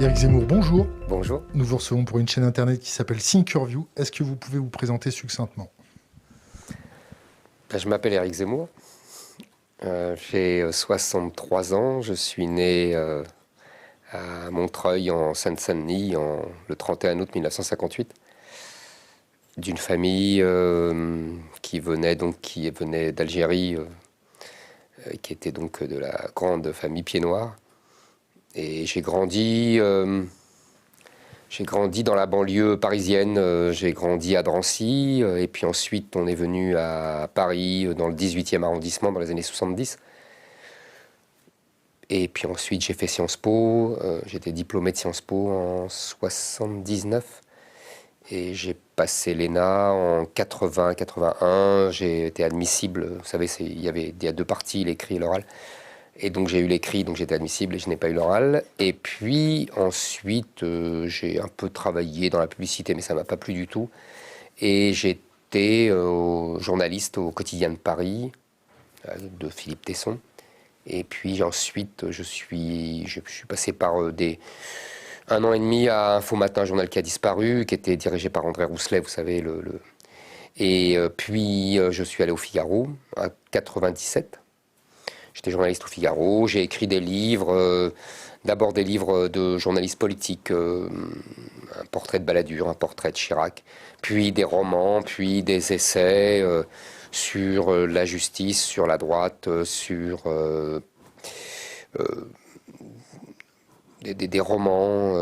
Éric Zemmour, bonjour. Bonjour. Nous vous recevons pour une chaîne internet qui s'appelle Thinkerview. Est-ce que vous pouvez vous présenter succinctement ? Je m'appelle Éric Zemmour. J'ai 63 ans. Je suis né à Montreuil, en Seine-Saint-Denis, le 31 août 1958, d'une famille qui venait d'Algérie, qui était donc de la grande famille Pied-Noir. Et j'ai grandi dans la banlieue parisienne, j'ai grandi à Drancy, et puis ensuite on est venu à Paris, dans le 18e arrondissement, dans les années 70. Et puis ensuite j'ai fait Sciences Po, j'étais diplômé de Sciences Po en 79, et j'ai passé l'ENA en 80-81, j'ai été admissible, vous savez, il y a deux parties, l'écrit et l'oral. Et donc j'ai eu l'écrit, donc j'étais admissible et je n'ai pas eu l'oral. Et puis ensuite, j'ai un peu travaillé dans la publicité, mais ça ne m'a pas plu du tout. Et j'étais journaliste au Quotidien de Paris, de Philippe Tesson. Et puis ensuite, je suis passé par un an et demi à Info Matin, journal qui a disparu, qui était dirigé par André Rousselet, vous savez. Et puis je suis allé au Figaro, à 97. J'étais journaliste au Figaro, j'ai écrit des livres, d'abord des livres de journalistes politiques, un portrait de Balladur, un portrait de Chirac, puis des romans, puis des essais sur la justice, sur la droite, sur des romans,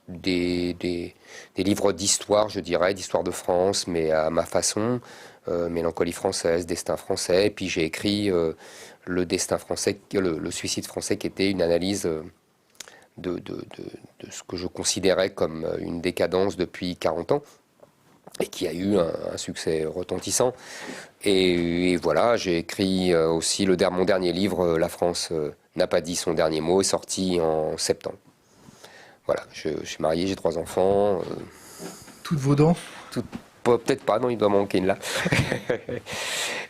des livres d'histoire, je dirais, d'histoire de France, mais à ma façon. Mélancolie française, destin français, et puis j'ai écrit le destin français, le suicide français, qui était une analyse de ce que je considérais comme une décadence depuis 40 ans, et qui a eu un succès retentissant. Et voilà, j'ai écrit aussi mon dernier livre, La France n'a pas dit son dernier mot, est sorti en septembre. Voilà, je suis marié, j'ai 3 enfants. Toutes vos dents ? Peut-être pas, non, il doit manquer une là.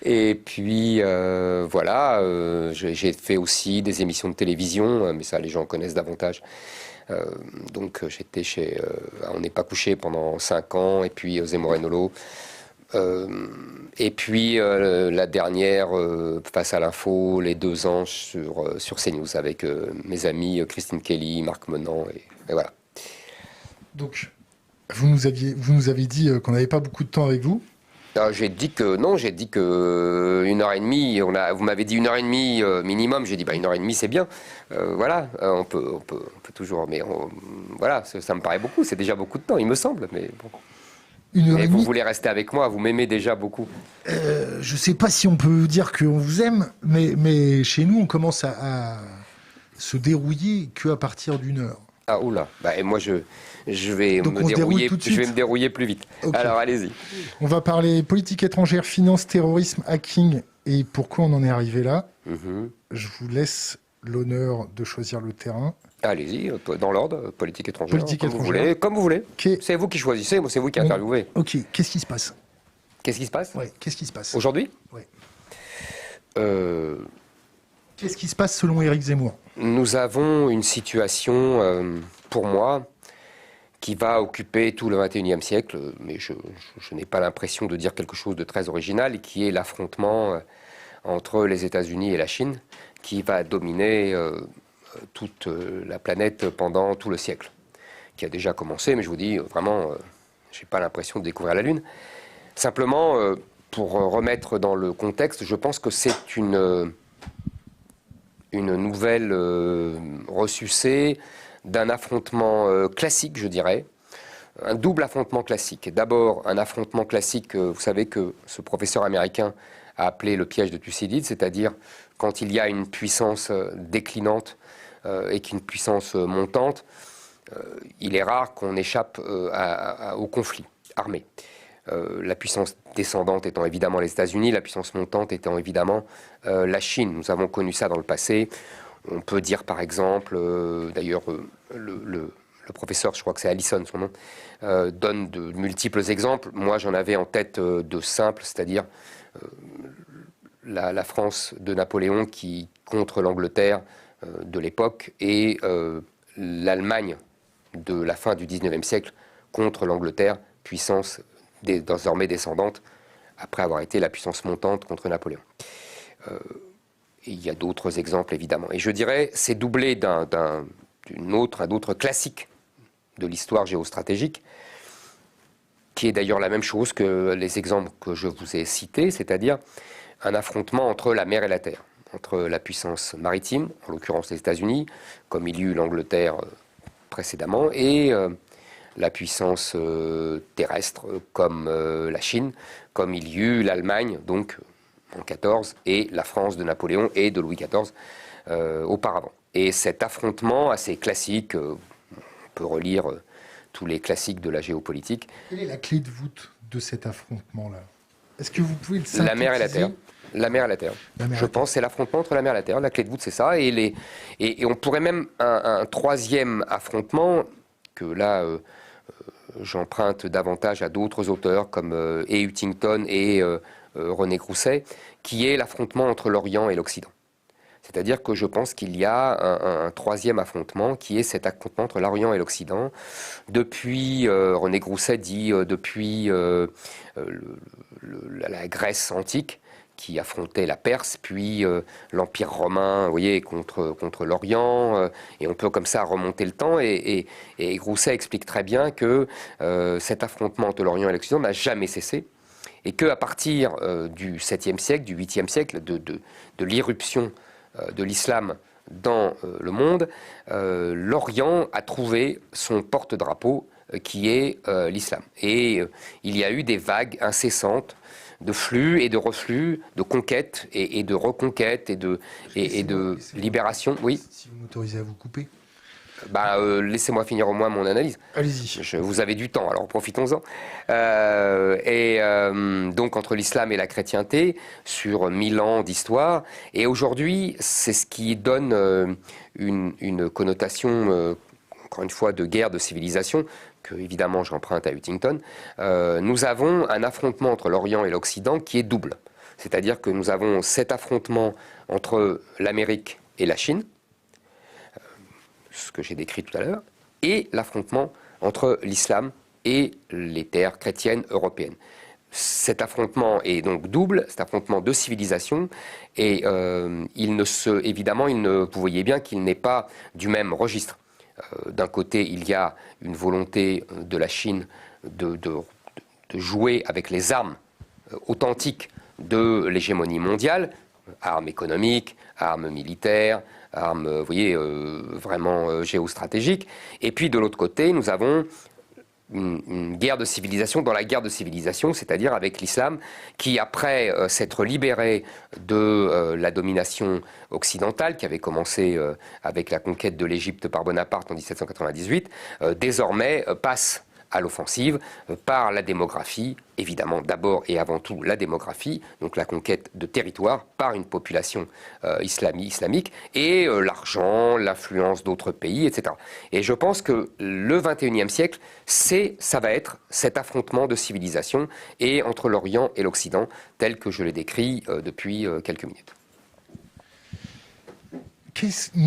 Et puis, voilà, j'ai fait aussi des émissions de télévision, mais ça, les gens connaissent davantage. Donc, j'étais chez On n'est pas couché pendant 5 ans, et puis Zemmour et Nolo. Et puis, la dernière, face à l'info, les 2 ans sur CNews, avec mes amis Christine Kelly, Marc Menant, et voilà. Donc, vous nous avez dit qu'on n'avait pas beaucoup de temps avec vous. J'ai dit que 1h30, vous m'avez dit 1h30 minimum, j'ai dit 1h30 c'est bien, voilà, on peut toujours, mais voilà, ça me paraît beaucoup, c'est déjà beaucoup de temps, il me semble, mais bon. Et vous voulez rester avec moi, vous m'aimez déjà beaucoup. Je sais pas si on peut dire qu'on vous aime, mais chez nous on commence à se dérouiller qu'à partir d'1 heure. Ah oula, et moi je vais me dérouiller plus vite. Okay. Alors allez-y. On va parler politique étrangère, finance, terrorisme, hacking et pourquoi on en est arrivé là. Je vous laisse l'honneur de choisir le terrain. Allez-y, dans l'ordre, politique étrangère, comme vous voulez. Okay. C'est vous qui choisissez, moi c'est vous qui interviewez. Ok, qu'est-ce qui se passe ? Qu'est-ce qui se passe ? Ouais, qu'est-ce qui se passe ? Aujourd'hui ? Ouais. Qu'est-ce qui se passe selon Éric Zemmour ? Nous avons une situation, pour moi, qui va occuper tout le XXIe siècle, mais je n'ai pas l'impression de dire quelque chose de très original, qui est l'affrontement entre les États-Unis et la Chine, qui va dominer toute la planète pendant tout le siècle, qui a déjà commencé, mais je vous dis, vraiment, je n'ai pas l'impression de découvrir la Lune. Simplement, pour remettre dans le contexte, je pense que c'est une nouvelle ressucée d'un affrontement classique, je dirais, un double affrontement classique. D'abord, un affrontement classique, vous savez que ce professeur américain a appelé le piège de Thucydide, c'est-à-dire quand il y a une puissance déclinante et qu'une puissance montante, il est rare qu'on échappe au conflit armé. La puissance descendante étant évidemment les États-Unis, la puissance montante étant évidemment la Chine. Nous avons connu ça dans le passé. On peut dire par exemple, d'ailleurs le professeur, je crois que c'est Allison son nom, donne de multiples exemples. Moi j'en avais en tête de simples, c'est-à-dire la France de Napoléon qui contre l'Angleterre de l'époque et l'Allemagne de la fin du XIXe siècle contre l'Angleterre, puissance désormais descendante, après avoir été la puissance montante contre Napoléon. Il y a d'autres exemples, évidemment. Et je dirais, c'est doublé d'un autre classique de l'histoire géostratégique, qui est d'ailleurs la même chose que les exemples que je vous ai cités, c'est-à-dire un affrontement entre la mer et la terre, entre la puissance maritime, en l'occurrence les États-Unis, comme il y eut l'Angleterre précédemment, et la puissance terrestre, comme la Chine, comme il y eut l'Allemagne, donc en 14, et la France de Napoléon et de Louis XIV auparavant. Et cet affrontement assez classique, on peut relire tous les classiques de la géopolitique. Quelle est la clé de voûte de cet affrontement-là? Est-ce que vous pouvez le synthétiser? La mer et la terre. La mer et la terre. Je pense que c'est l'affrontement entre la mer et la terre. La clé de voûte, c'est ça. Et on pourrait même un troisième affrontement, que là, j'emprunte davantage à d'autres auteurs, comme et Huntington et René Grousset, qui est l'affrontement entre l'Orient et l'Occident. C'est-à-dire que je pense qu'il y a un troisième affrontement qui est cet affrontement entre l'Orient et l'Occident. Depuis, René Grousset dit, depuis la Grèce antique, qui affrontait la Perse, puis l'Empire romain, vous voyez, contre l'Orient, et on peut comme ça remonter le temps, et Grousset explique très bien que cet affrontement entre l'Orient et l'Occident n'a jamais cessé, et qu'à partir du 7e siècle, du 8e siècle, de l'irruption de l'islam dans le monde, l'Orient a trouvé son porte-drapeau qui est l'islam. Et il y a eu des vagues incessantes de flux et de reflux, de conquêtes et de reconquêtes et de libération. Oui. Si vous m'autorisez à vous couper. Laissez-moi finir au moins mon analyse. Allez-y. Vous avez du temps, alors profitons-en. Donc entre l'islam et la chrétienté, sur 1000 ans d'histoire, et aujourd'hui, c'est ce qui donne une connotation, encore une fois, de guerre de civilisation, que évidemment j'emprunte à Huntington. Nous avons un affrontement entre l'Orient et l'Occident qui est double. C'est-à-dire que nous avons cet affrontement entre l'Amérique et la Chine, ce que j'ai décrit tout à l'heure, et l'affrontement entre l'islam et les terres chrétiennes européennes. Cet affrontement est donc double, cet affrontement de civilisation, et évidemment, vous voyez bien qu'il n'est pas du même registre. D'un côté, il y a une volonté de la Chine de jouer avec les armes authentiques de l'hégémonie mondiale, armes économiques, armes militaires, armes, vous voyez, vraiment géostratégiques. Et puis de l'autre côté, nous avons une guerre de civilisation dans la guerre de civilisation, c'est-à-dire avec l'islam qui, après s'être libéré de la domination occidentale, qui avait commencé avec la conquête de l'Égypte par Bonaparte en 1798, désormais passe à l'offensive par la démographie, évidemment d'abord et avant tout la démographie, donc la conquête de territoire par une population islamique, et l'argent, l'influence d'autres pays, etc. Et je pense que le XXIe siècle, ça va être cet affrontement de civilisation et entre l'Orient et l'Occident, tel que je l'ai décrit depuis quelques minutes.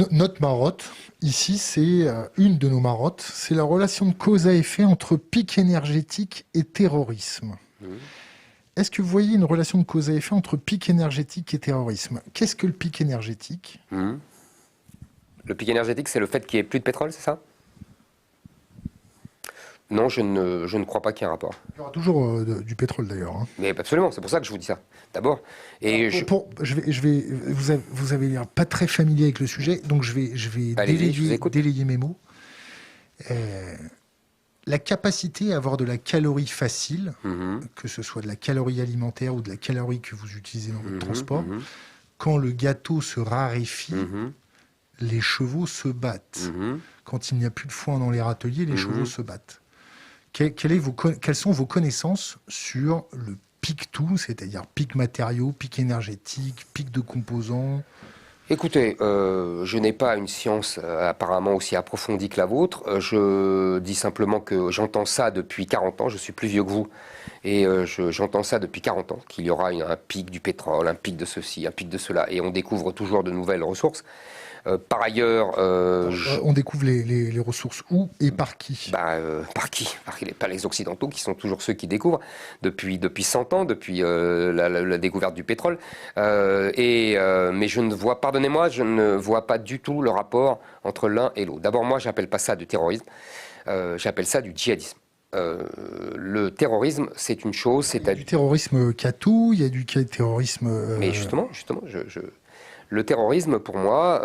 Notre marotte, ici, c'est une de nos marottes, c'est la relation de cause à effet entre pic énergétique et terrorisme. Est-ce que vous voyez une relation de cause à effet entre pic énergétique et terrorisme? Qu'est-ce que le pic énergétique? Le pic énergétique, c'est le fait qu'il n'y ait plus de pétrole, c'est ça? Non, je ne crois pas qu'il y ait un rapport. Il y aura toujours du pétrole d'ailleurs. Hein. Mais absolument, c'est pour ça que je vous dis ça. D'abord. Et vous avez l'air pas très familier avec le sujet, donc je vais délayer mes mots. La capacité à avoir de la calorie facile, que ce soit de la calorie alimentaire ou de la calorie que vous utilisez dans votre transport, quand le gâteau se raréfie, les chevaux se battent. Quand il n'y a plus de foin dans les râteliers, les chevaux se battent. Quelles sont vos connaissances sur le pic tout, c'est-à-dire pic matériaux, pic énergétique, pic de composants? Écoutez, je n'ai pas une science apparemment aussi approfondie que la vôtre. Je dis simplement que j'entends ça depuis 40 ans, je suis plus vieux que vous. Et j'entends ça depuis 40 ans, qu'il y aura un pic du pétrole, un pic de ceci, un pic de cela. Et on découvre toujours de nouvelles ressources. Par ailleurs... on découvre les ressources où et par qui? Par qui? Par les Occidentaux, qui sont toujours ceux qui découvrent depuis 100 ans, depuis la découverte du pétrole. Mais je ne vois, pardonnez-moi, je ne vois pas du tout le rapport entre l'un et l'autre. D'abord, moi, j'appelle pas ça du terrorisme, j'appelle ça du djihadisme. Le terrorisme, c'est une chose... Il y a du terrorisme Katou, il y a du terrorisme... Mais justement, le terrorisme, pour moi,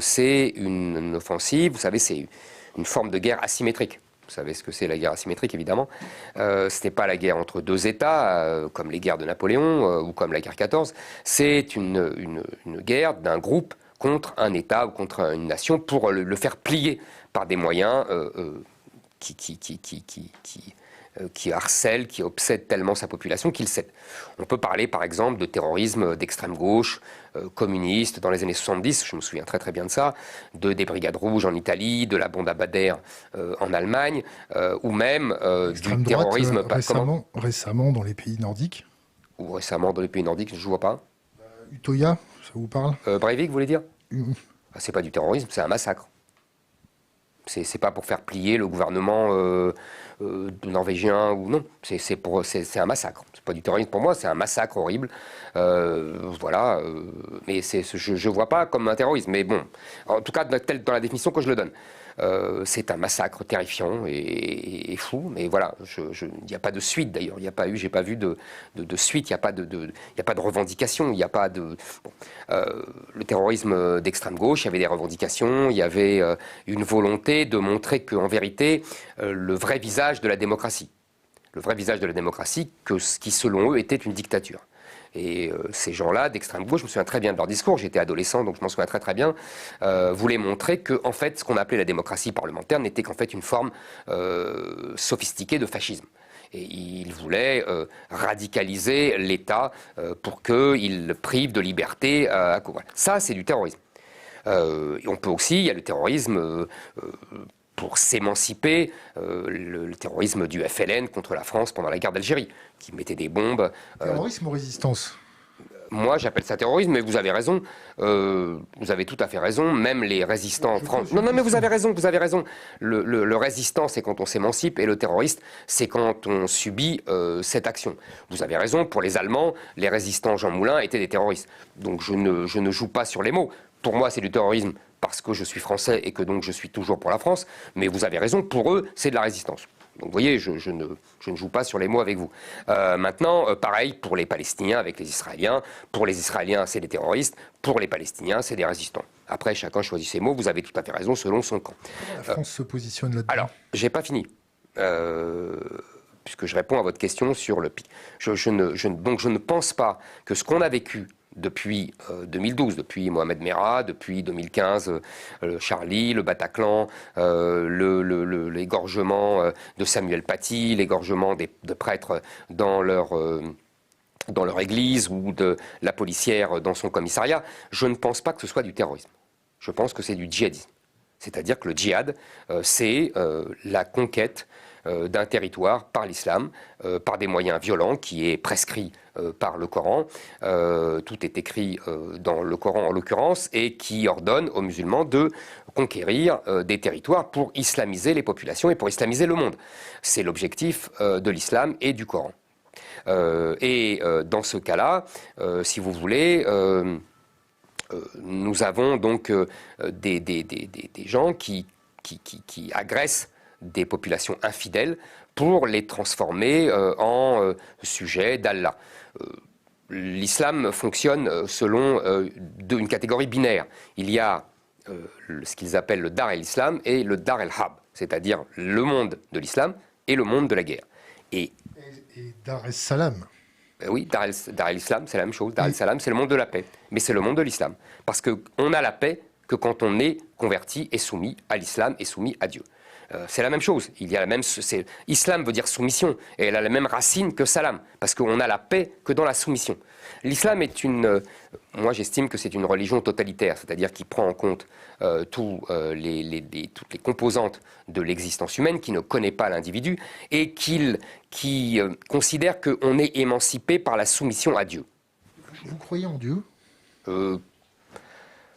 c'est une offensive, vous savez, c'est une forme de guerre asymétrique. Vous savez ce que c'est la guerre asymétrique, évidemment. Ce n'est pas la guerre entre deux États, comme les guerres de Napoléon ou comme la guerre 14. C'est une guerre d'un groupe contre un État ou contre une nation pour le faire plier par des moyens qui harcèle, qui obsède tellement sa population qu'il cède. On peut parler par exemple de terrorisme d'extrême gauche, communiste dans les années 70, je me souviens très très bien de ça, des Brigades Rouges en Italie, de la Banda Bader en Allemagne, ou même du terrorisme... récemment dans les pays nordiques. Ou récemment dans les pays nordiques, je ne vois pas. Utoya, ça vous parle? Breivik, vous voulez dire? C'est pas du terrorisme, c'est un massacre. C'est pas pour faire plier le gouvernement norvégien ou non. C'est un massacre. C'est pas du terrorisme pour moi, c'est un massacre horrible. Voilà. Mais je vois pas comme un terrorisme. Mais bon, en tout cas, dans la définition que je le donne. C'est un massacre terrifiant et fou, mais voilà, il n'y a pas de suite d'ailleurs, j'ai pas vu de suite, il n'y a pas de revendication, il n'y a pas de... Bon. Le terrorisme d'extrême gauche, il y avait des revendications, il y avait une volonté de montrer qu'en vérité, le vrai visage de la démocratie, qui selon eux était une dictature. Et ces gens-là, d'extrême gauche, je me souviens très bien de leur discours, j'étais adolescent, donc je m'en souviens très très bien, voulaient montrer que, en fait, ce qu'on appelait la démocratie parlementaire n'était qu'en fait une forme sophistiquée de fascisme. Et ils voulaient radicaliser l'État pour qu'il prive de liberté à voilà. Ça, c'est du terrorisme. Et on peut aussi, il y a le terrorisme... pour s'émanciper, le terrorisme du FLN contre la France pendant la guerre d'Algérie, qui mettait des bombes. Terrorisme ou résistance? Moi, j'appelle ça terrorisme, mais vous avez raison. Vous avez tout à fait raison. Même les résistants en France... Non, mais vous avez raison, vous avez raison. Le résistant, c'est quand on s'émancipe, et le terroriste, c'est quand on subit cette action. Vous avez raison, pour les Allemands, les résistants Jean Moulin étaient des terroristes. Donc je ne joue pas sur les mots. Pour moi, c'est du terrorisme parce que je suis français et que donc je suis toujours pour la France. Mais vous avez raison, pour eux, c'est de la résistance. Donc vous voyez, je ne joue pas sur les mots avec vous. Maintenant, pareil pour les Palestiniens avec les Israéliens. Pour les Israéliens, c'est des terroristes. Pour les Palestiniens, c'est des résistants. Après, chacun choisit ses mots. Vous avez tout à fait raison, selon son camp. La France se positionne là-dedans. Alors, j'ai pas fini. Puisque je réponds à votre question sur le pic. Donc je ne pense pas que ce qu'on a vécu depuis 2012, depuis Mohamed Merah, depuis 2015, Charlie, le Bataclan, l'égorgement de Samuel Paty, l'égorgement de prêtres dans leur église ou de la policière dans son commissariat, je ne pense pas que ce soit du terrorisme. Je pense que c'est du djihadisme. C'est-à-dire que le djihad, c'est la conquête d'un territoire par l'islam, par des moyens violents, qui est prescrit par le Coran. Tout est écrit dans le Coran en l'occurrence, et qui ordonne aux musulmans de conquérir des territoires pour islamiser les populations et pour islamiser le monde. C'est l'objectif de l'islam et du Coran. Dans ce cas-là, si vous voulez... nous avons donc des gens qui agressent des populations infidèles pour les transformer en sujets d'Allah. L'islam fonctionne selon une catégorie binaire. Il y a ce qu'ils appellent le Dar el-Islam et le Dar el-Hab, c'est-à-dire le monde de l'islam et le monde de la guerre. Et Dar es-Salam. Oui, Dar el-Islam, c'est la même chose. Dar el-Salam, c'est le monde de la paix. Mais c'est le monde de l'islam. Parce qu'on a la paix que quand on est converti et soumis à l'islam et soumis à Dieu. C'est la même chose. Il y a la même, islam veut dire soumission, et elle a la même racine que salam, parce qu'on a la paix que dans la soumission. L'islam est moi j'estime que c'est une religion totalitaire, c'est-à-dire qui prend en compte toutes les composantes de l'existence humaine, qui ne connaît pas l'individu, et qui considère qu'on est émancipé par la soumission à Dieu. Vous croyez en Dieu?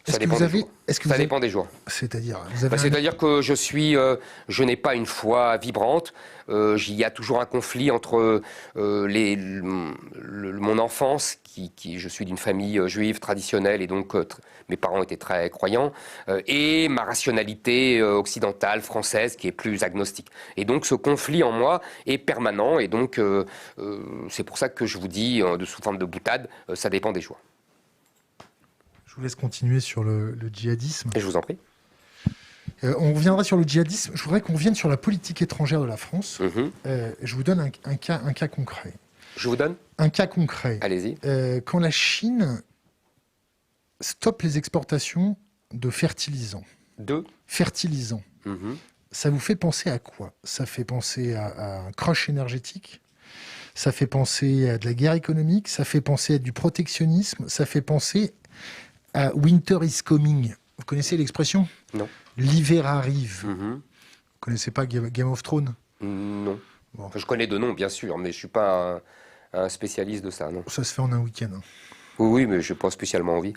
Ça dépend des jours. C'est-à-dire, c'est-à-dire que je n'ai pas une foi vibrante. Il y a toujours un conflit entre mon enfance, je suis d'une famille juive traditionnelle et donc mes parents étaient très croyants, et ma rationalité occidentale, française, qui est plus agnostique. Et donc ce conflit en moi est permanent et donc c'est pour ça que je vous dis, sous forme de boutade, ça dépend des jours. Je vous laisse continuer sur le djihadisme. Et je vous en prie. On reviendra sur le djihadisme. Je voudrais qu'on revienne sur la politique étrangère de la France. Je vous donne un cas concret. Je vous donne un cas concret. Allez-y. Quand la Chine stoppe les exportations de fertilisants. Fertilisants. Ça vous fait penser à quoi? Ça fait penser à un crush énergétique? Ça fait penser à de la guerre économique? Ça fait penser à du protectionnisme? Ça fait penser à Winter is coming. Vous connaissez l'expression? Non. L'hiver arrive. Vous connaissez pas Game of Thrones? Non. Bon. Je connais de nom, bien sûr, mais je suis pas un spécialiste de ça, non. Ça se fait en un week-end. Oui, mais je n'ai pas spécialement envie.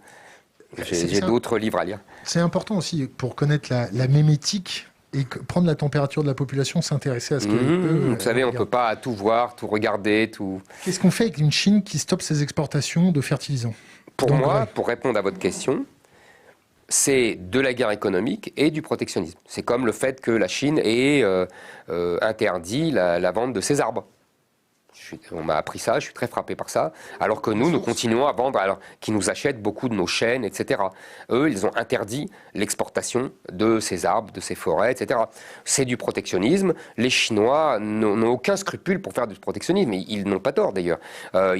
J'ai d'autres livres à lire. C'est important aussi pour connaître la mémétique et prendre la température de la population, s'intéresser à ce que... vous savez, on ne peut pas tout voir, tout regarder, tout... Qu'est-ce qu'on fait avec une Chine qui stoppe ses exportations de fertilisants? Pour moi, pour répondre à votre question, c'est de la guerre économique et du protectionnisme. C'est comme le fait que la Chine ait interdit la vente de ses arbres. On m'a appris ça, je suis très frappé par ça, alors que nous continuons à vendre, alors qu'ils nous achètent beaucoup de nos chênes, etc. Eux, ils ont interdit l'exportation de ces arbres, de ces forêts, etc. C'est du protectionnisme. Les Chinois n'ont aucun scrupule pour faire du protectionnisme, et ils n'ont pas tort d'ailleurs.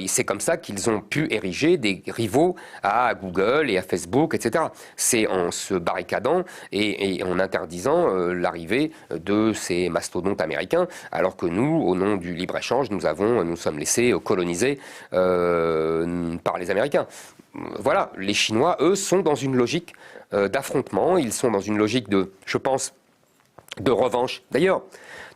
C'est comme ça qu'ils ont pu ériger des rivaux à Google et à Facebook, etc. C'est en se barricadant et en interdisant l'arrivée de ces mastodontes américains, alors que nous, au nom du libre-échange, nous sommes laissés coloniser par les Américains. Voilà, les Chinois, eux, sont dans une logique d'affrontement, ils sont dans une logique je pense, de revanche. D'ailleurs,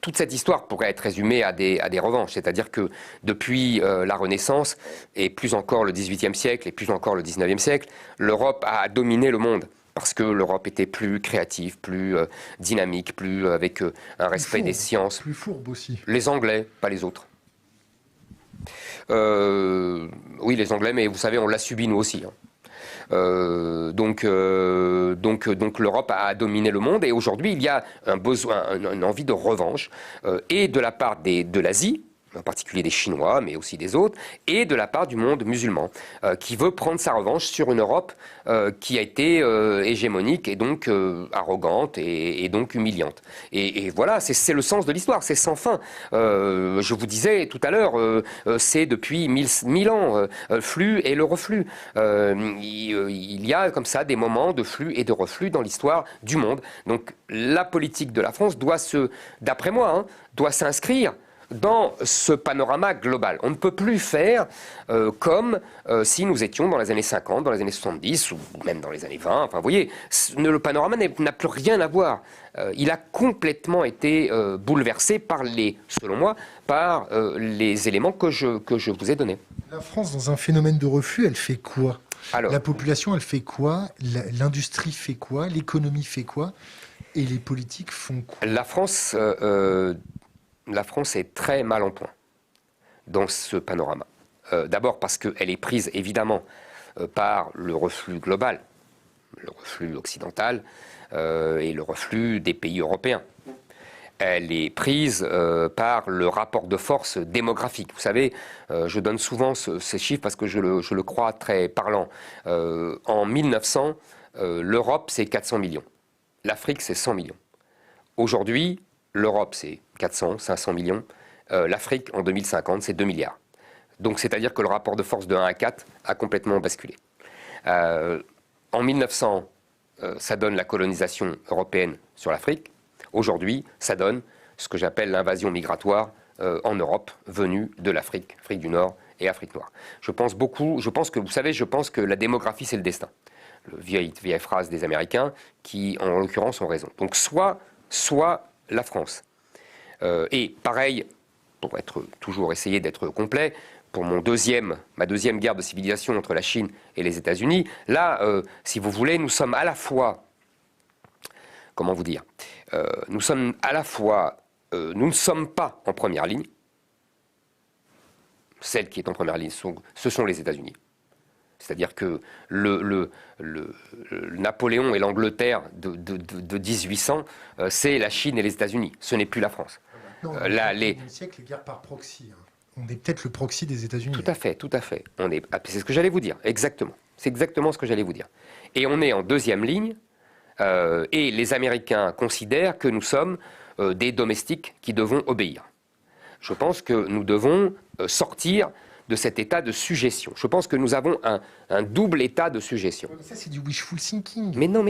toute cette histoire pourrait être résumée à des revanches, c'est-à-dire que depuis la Renaissance, et plus encore le XVIIIe siècle, et plus encore le XIXe siècle, l'Europe a dominé le monde. Parce que l'Europe était plus créative, plus dynamique, plus avec un respect des sciences. Plus fourbe aussi. Les Anglais, pas les autres. Oui, les Anglais, mais vous savez, on l'a subi nous aussi. Donc l'Europe a dominé le monde et aujourd'hui il y a un besoin, une envie de revanche et de la part de l'Asie, en particulier des Chinois, mais aussi des autres, et de la part du monde musulman, qui veut prendre sa revanche sur une Europe qui a été hégémonique et donc arrogante et donc humiliante. Et voilà, c'est le sens de l'histoire, c'est sans fin. Je vous disais tout à l'heure, c'est depuis 1000 ans, flux et le reflux. Il y a comme ça des moments de flux et de reflux dans l'histoire du monde. Donc la politique de la France d'après moi, doit s'inscrire dans ce panorama global. On ne peut plus faire comme si nous étions dans les années 50, dans les années 70 ou même dans les années 20. Enfin, vous voyez, le panorama n'a plus rien à voir. Il a complètement été bouleversé selon moi, par les éléments que je vous ai donnés. La France, dans un phénomène de reflux, elle fait quoi? Alors, la population, elle fait quoi? L'industrie fait quoi? L'économie fait quoi? Et les politiques font quoi? La France est très mal en point dans ce panorama. D'abord parce qu'elle est prise évidemment par le reflux global, le reflux occidental et le reflux des pays européens. Elle est prise par le rapport de force démographique. Vous savez, je donne souvent ces chiffres parce que je le crois très parlant. En 1900, l'Europe, c'est 400 millions. L'Afrique, c'est 100 millions. Aujourd'hui, l'Europe, c'est 400, 500 millions. L'Afrique, en 2050, c'est 2 milliards. Donc, c'est-à-dire que le rapport de force de 1 à 4 a complètement basculé. En 1900, ça donne la colonisation européenne sur l'Afrique. aujourd'hui, ça donne ce que j'appelle l'invasion migratoire en Europe, venue de l'Afrique, Afrique du Nord et Afrique noire. Je pense que la démographie, c'est le destin. Vieille phrase des Américains qui, en l'occurrence, ont raison. Donc, soit la France. Et pareil, pour essayer d'être complet, pour ma deuxième guerre de civilisation entre la Chine et les États-Unis, là, si vous voulez, nous sommes à la fois, comment vous dire, nous ne sommes pas en première ligne. Celle qui est en première ligne, ce sont les États-Unis. C'est-à-dire que le Napoléon et l'Angleterre de 1800, c'est la Chine et les États-Unis. Ce n'est plus la France. Non, siècle, les guerres par proxy. On est peut-être le proxy des États-Unis. Tout à fait. C'est ce que j'allais vous dire, exactement. C'est exactement ce que j'allais vous dire. Et on est en deuxième ligne, et les Américains considèrent que nous sommes des domestiques qui devons obéir. Je pense que nous devons sortir de cet état de suggestion. Je pense que nous avons un double état de suggestion. Mais ça, c'est du wishful thinking. Mais non,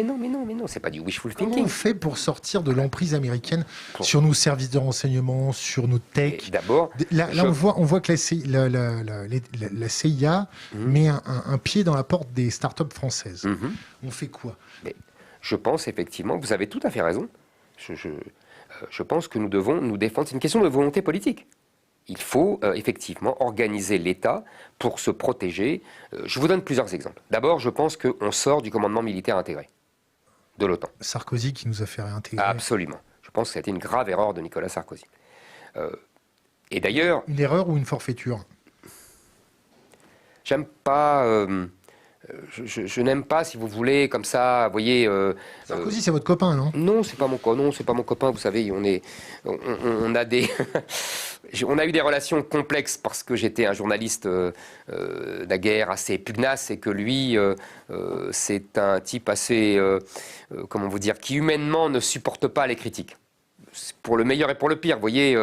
c'est pas du wishful thinking. Comment on fait pour sortir de l'emprise américaine sur nos services de renseignement, sur nos tech? D'abord, on voit que la CIA met un pied dans la porte des startups françaises. On fait quoi? Mais je pense effectivement, vous avez tout à fait raison. Je pense que nous devons nous défendre. C'est une question de volonté politique. Il faut effectivement organiser l'État pour se protéger. Je vous donne plusieurs exemples. D'abord, je pense qu'on sort du commandement militaire intégré de l'OTAN. Sarkozy qui nous a fait réintégrer. Absolument. Je pense que c'était une grave erreur de Nicolas Sarkozy. Et d'ailleurs... Une erreur ou une forfaiture? J'aime pas... Je n'aime pas, si vous voulez, comme ça, vous voyez... Sarkozy, c'est votre copain, non? Non, c'est pas mon copain. Vous savez, on a des... On a eu des relations complexes parce que j'étais un journaliste naguère assez pugnace et que lui, c'est un type assez, comment vous dire, qui humainement ne supporte pas les critiques. Pour le meilleur et pour le pire. Vous voyez,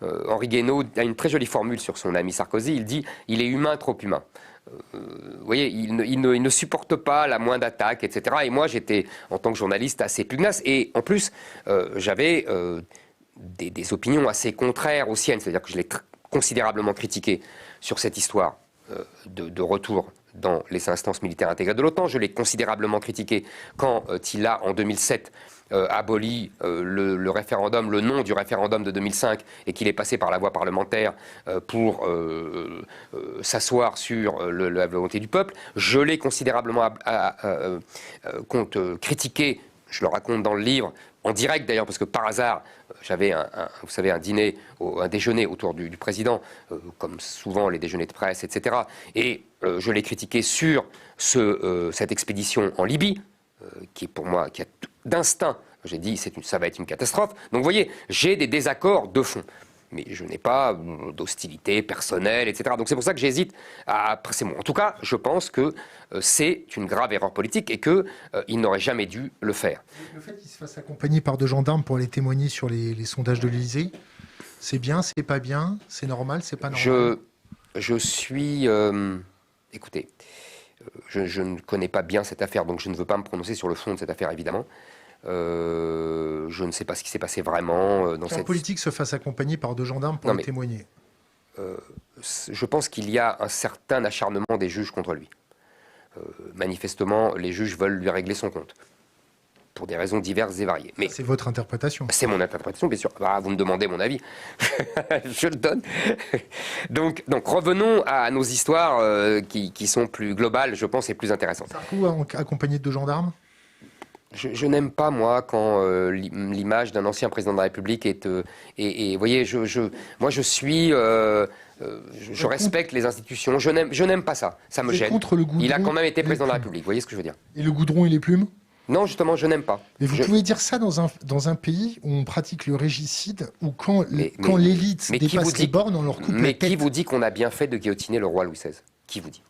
Henri Guénaud a une très jolie formule sur son ami Sarkozy. Il dit « il est humain, trop humain ». Vous voyez, il ne supporte pas la moindre attaque, etc. Et moi, j'étais, en tant que journaliste, assez pugnace. Et en plus, j'avais des opinions assez contraires aux siennes. C'est-à-dire que je l'ai considérablement critiqué sur cette histoire de retour dans les instances militaires intégrées de l'OTAN. Je l'ai considérablement critiqué quand il a, en 2007, aboli le référendum, le nom du référendum de 2005, et qu'il est passé par la voie parlementaire pour s'asseoir sur la volonté du peuple. Je l'ai considérablement critiqué, je le raconte dans le livre, en direct d'ailleurs, parce que par hasard, j'avais vous savez, un déjeuner autour du président, comme souvent les déjeuners de presse, etc. Et je l'ai critiqué sur cette expédition en Libye, qui est pour moi, qui a d'instinct, j'ai dit, ça va être une catastrophe. Donc vous voyez, j'ai des désaccords de fond. Mais je n'ai pas d'hostilité personnelle, etc. Donc c'est pour ça que j'hésite à... En tout cas, je pense que c'est une grave erreur politique et qu'il n'aurait jamais dû le faire. Le fait qu'il se fasse accompagner par 2 gendarmes pour aller témoigner sur les sondages de l'Élysée, c'est bien, c'est pas bien, c'est normal, c'est pas normal? Je suis... écoutez, je ne connais pas bien cette affaire, donc je ne veux pas me prononcer sur le fond de cette affaire, évidemment. Je ne sais pas ce qui s'est passé vraiment dans cette... politique se fasse accompagner par 2 gendarmes pour témoigner. Je pense qu'il y a un certain acharnement des juges contre lui. Manifestement, les juges veulent lui régler son compte, pour des raisons diverses et variées. Mais c'est votre interprétation. C'est mon interprétation, bien sûr. Ah, vous me demandez mon avis. Je le donne. Donc revenons à nos histoires qui sont plus globales, je pense, et plus intéressantes. Sarko accompagné de 2 gendarmes? Je n'aime pas, moi, quand l'image d'un ancien président de la République est... vous voyez, moi, je suis... je respecte les institutions. Je n'aime pas ça. Ça me gêne. Contre le goudron, il a quand même été président de la République. Vous voyez ce que je veux dire? Et le goudron et les plumes? Non, justement, je n'aime pas. Mais vous pouvez dire ça dans un pays où on pratique le régicide, où quand l'élite dépasse les bornes, on leur coupe la tête. Mais qui vous dit qu'on a bien fait de guillotiner le roi Louis XVI? Qui vous dit?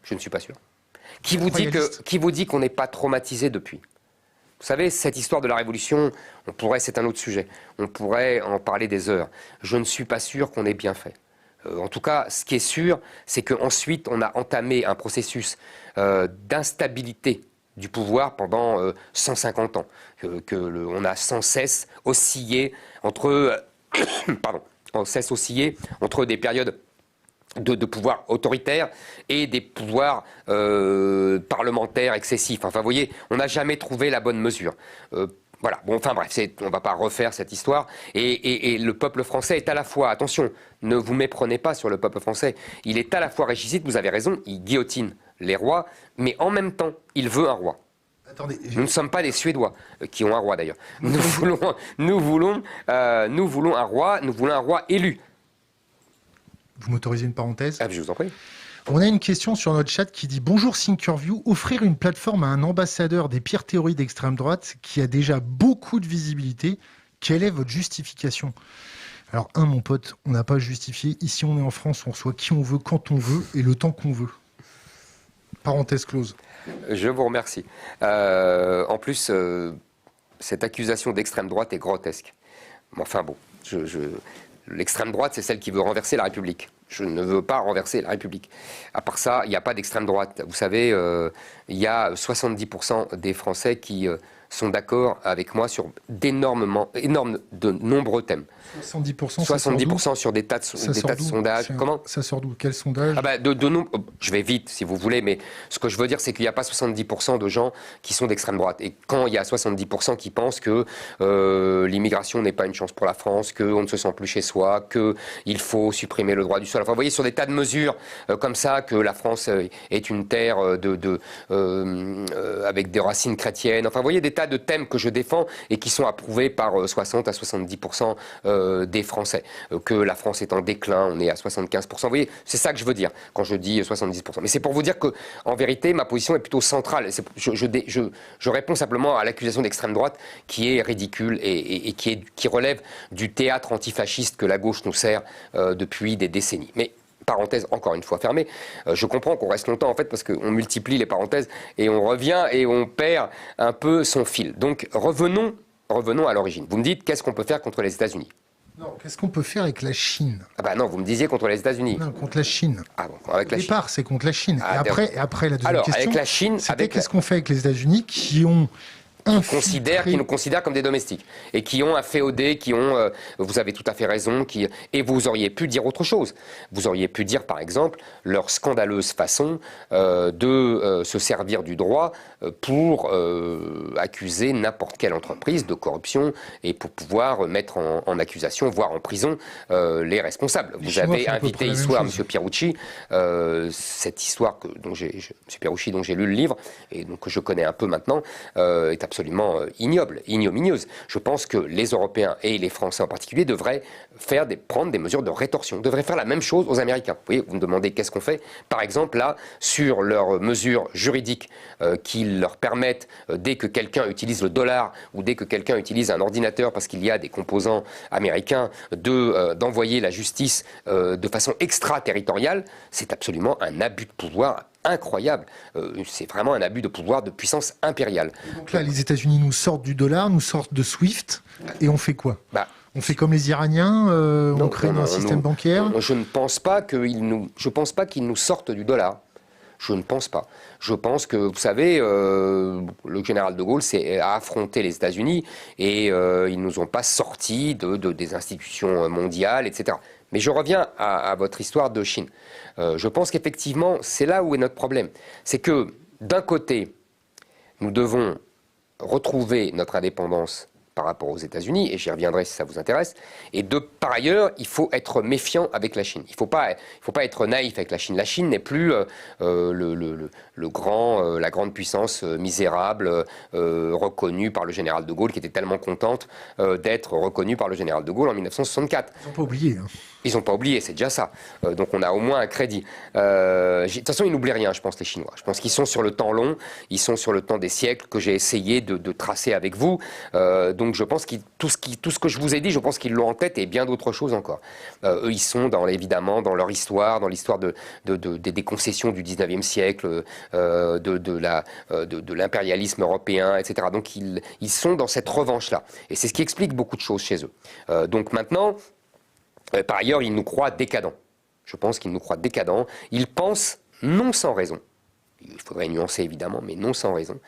Je ne suis pas sûr. Qui vous dit qu'on n'est pas traumatisé depuis? Vous savez, cette histoire de la Révolution, c'est un autre sujet, on pourrait en parler des heures. Je ne suis pas sûr qu'on ait bien fait. En tout cas, ce qui est sûr, c'est qu'ensuite, on a entamé un processus d'instabilité du pouvoir pendant 150 ans, on a sans cesse oscillé entre, entre des périodes de pouvoir autoritaire et des pouvoirs parlementaires excessifs. Enfin, vous voyez, on n'a jamais trouvé la bonne mesure. Voilà, bon, enfin bref, on ne va pas refaire cette histoire. Et le peuple français est à la fois, attention, ne vous méprenez pas sur le peuple français, il est à la fois régicide, vous avez raison, il guillotine les rois, mais en même temps, il veut un roi. Attendez, nous ne sommes pas des Suédois, qui ont un roi d'ailleurs. Nous voulons un roi élu. Vous m'autorisez une parenthèse? Je vous en prie. On a une question sur notre chat qui dit « Bonjour Thinkerview, offrir une plateforme à un ambassadeur des pires théories d'extrême droite qui a déjà beaucoup de visibilité, quelle est votre justification ?» Alors, mon pote, on n'a pas justifié. Ici, on est en France, on reçoit qui on veut, quand on veut et le temps qu'on veut. Parenthèse close. Je vous remercie. En plus, cette accusation d'extrême droite est grotesque. Enfin bon, l'extrême droite, c'est celle qui veut renverser la République. Je ne veux pas renverser la République. À part ça, il n'y a pas d'extrême droite. Vous savez, il y a 70% des Français qui sont d'accord avec moi sur de nombreux thèmes. 70% sur des tas de sondages. Comment ça sort d'où? Quel sondage? Je vais vite si vous voulez, mais ce que je veux dire, c'est qu'il n'y a pas 70% de gens qui sont d'extrême droite. Et quand il y a 70% qui pensent que l'immigration n'est pas une chance pour la France, qu'on ne se sent plus chez soi, qu'il faut supprimer le droit du sol. Enfin, vous voyez, sur des tas de mesures comme ça, que la France est une terre avec des racines chrétiennes. Enfin, vous voyez, des tas de thèmes que je défends et qui sont approuvés par 60 à 70% des Français. Que la France est en déclin, on est à 75%. Vous voyez, c'est ça que je veux dire quand je dis 70%. Mais c'est pour vous dire que, en vérité, ma position est plutôt centrale. Je réponds simplement à l'accusation d'extrême droite qui est ridicule et qui relève du théâtre antifasciste que la gauche nous sert depuis des décennies. Mais parenthèse encore une fois fermée, je comprends qu'on reste longtemps en fait parce qu'on multiplie les parenthèses et on revient et on perd un peu son fil. Donc revenons à l'origine. Vous me dites qu'est-ce qu'on peut faire contre les États-Unis? Non, qu'est-ce qu'on peut faire avec la Chine? Non, vous me disiez contre les États-unis. Non, contre la Chine. Avec la Chine. Au départ, c'est contre la Chine. Et après, la deuxième question, avec la Chine, qu'est-ce qu'on fait avec les États-Unis qui nous considèrent comme des domestiques et qui ont un féodé, vous avez tout à fait raison, et vous auriez pu dire autre chose. Vous auriez pu dire, par exemple, leur scandaleuse façon de se servir du droit pour accuser n'importe quelle entreprise de corruption et pour pouvoir mettre en accusation, voire en prison, les responsables. Vous avez invité histoire M. Pierucci, cette histoire M. Pierucci dont j'ai lu le livre et donc que je connais un peu maintenant, est absolument ignoble, ignominieuse. Je pense que les Européens et les Français en particulier devraient prendre des mesures de rétorsion, devraient faire la même chose aux Américains. Vous voyez, vous me demandez qu'est-ce qu'on fait. Par exemple, là, sur leurs mesures juridiques qui leur permettent, dès que quelqu'un utilise le dollar ou dès que quelqu'un utilise un ordinateur parce qu'il y a des composants américains, d'envoyer la justice de façon extraterritoriale, c'est absolument un abus de pouvoir incroyable. C'est vraiment un abus de pouvoir de puissance impériale. Donc là, les États-Unis nous sortent du dollar, nous sortent de SWIFT, et on fait quoi? On fait comme les Iraniens, on crée un système bancaire? Je ne pense pas qu'ils nous sortent du dollar. Je ne pense pas. Je pense que, vous savez, le général de Gaulle a affronté les États-Unis et ils ne nous ont pas sortis des institutions mondiales, etc. Mais je reviens à votre histoire de Chine. Je pense qu'effectivement, c'est là où est notre problème. C'est que, d'un côté, nous devons retrouver notre indépendance par rapport aux États-Unis, et j'y reviendrai si ça vous intéresse. Et par ailleurs, il faut être méfiant avec la Chine. Il ne faut pas être naïf avec la Chine. La Chine n'est plus la grande puissance misérable reconnue par le général de Gaulle, qui était tellement contente d'être reconnue par le général de Gaulle en 1964. Ils n'ont pas oublié. Ils n'ont pas oublié, c'est déjà ça. Donc on a au moins un crédit. De toute façon, ils n'oublient rien, je pense, les Chinois. Je pense qu'ils sont sur le temps long, ils sont sur le temps des siècles que j'ai essayé de tracer avec vous. Donc je pense que tout ce que je vous ai dit, je pense qu'ils l'ont en tête et bien d'autres choses encore. Eux, ils sont évidemment dans leur histoire, dans l'histoire des concessions du 19e siècle, de l'impérialisme européen, etc. Donc ils sont dans cette revanche-là. Et c'est ce qui explique beaucoup de choses chez eux. Donc maintenant... par ailleurs, ils nous croient décadents. Je pense qu'ils nous croient décadents. Ils pensent, non sans raison, il faudrait nuancer évidemment, mais non sans raison,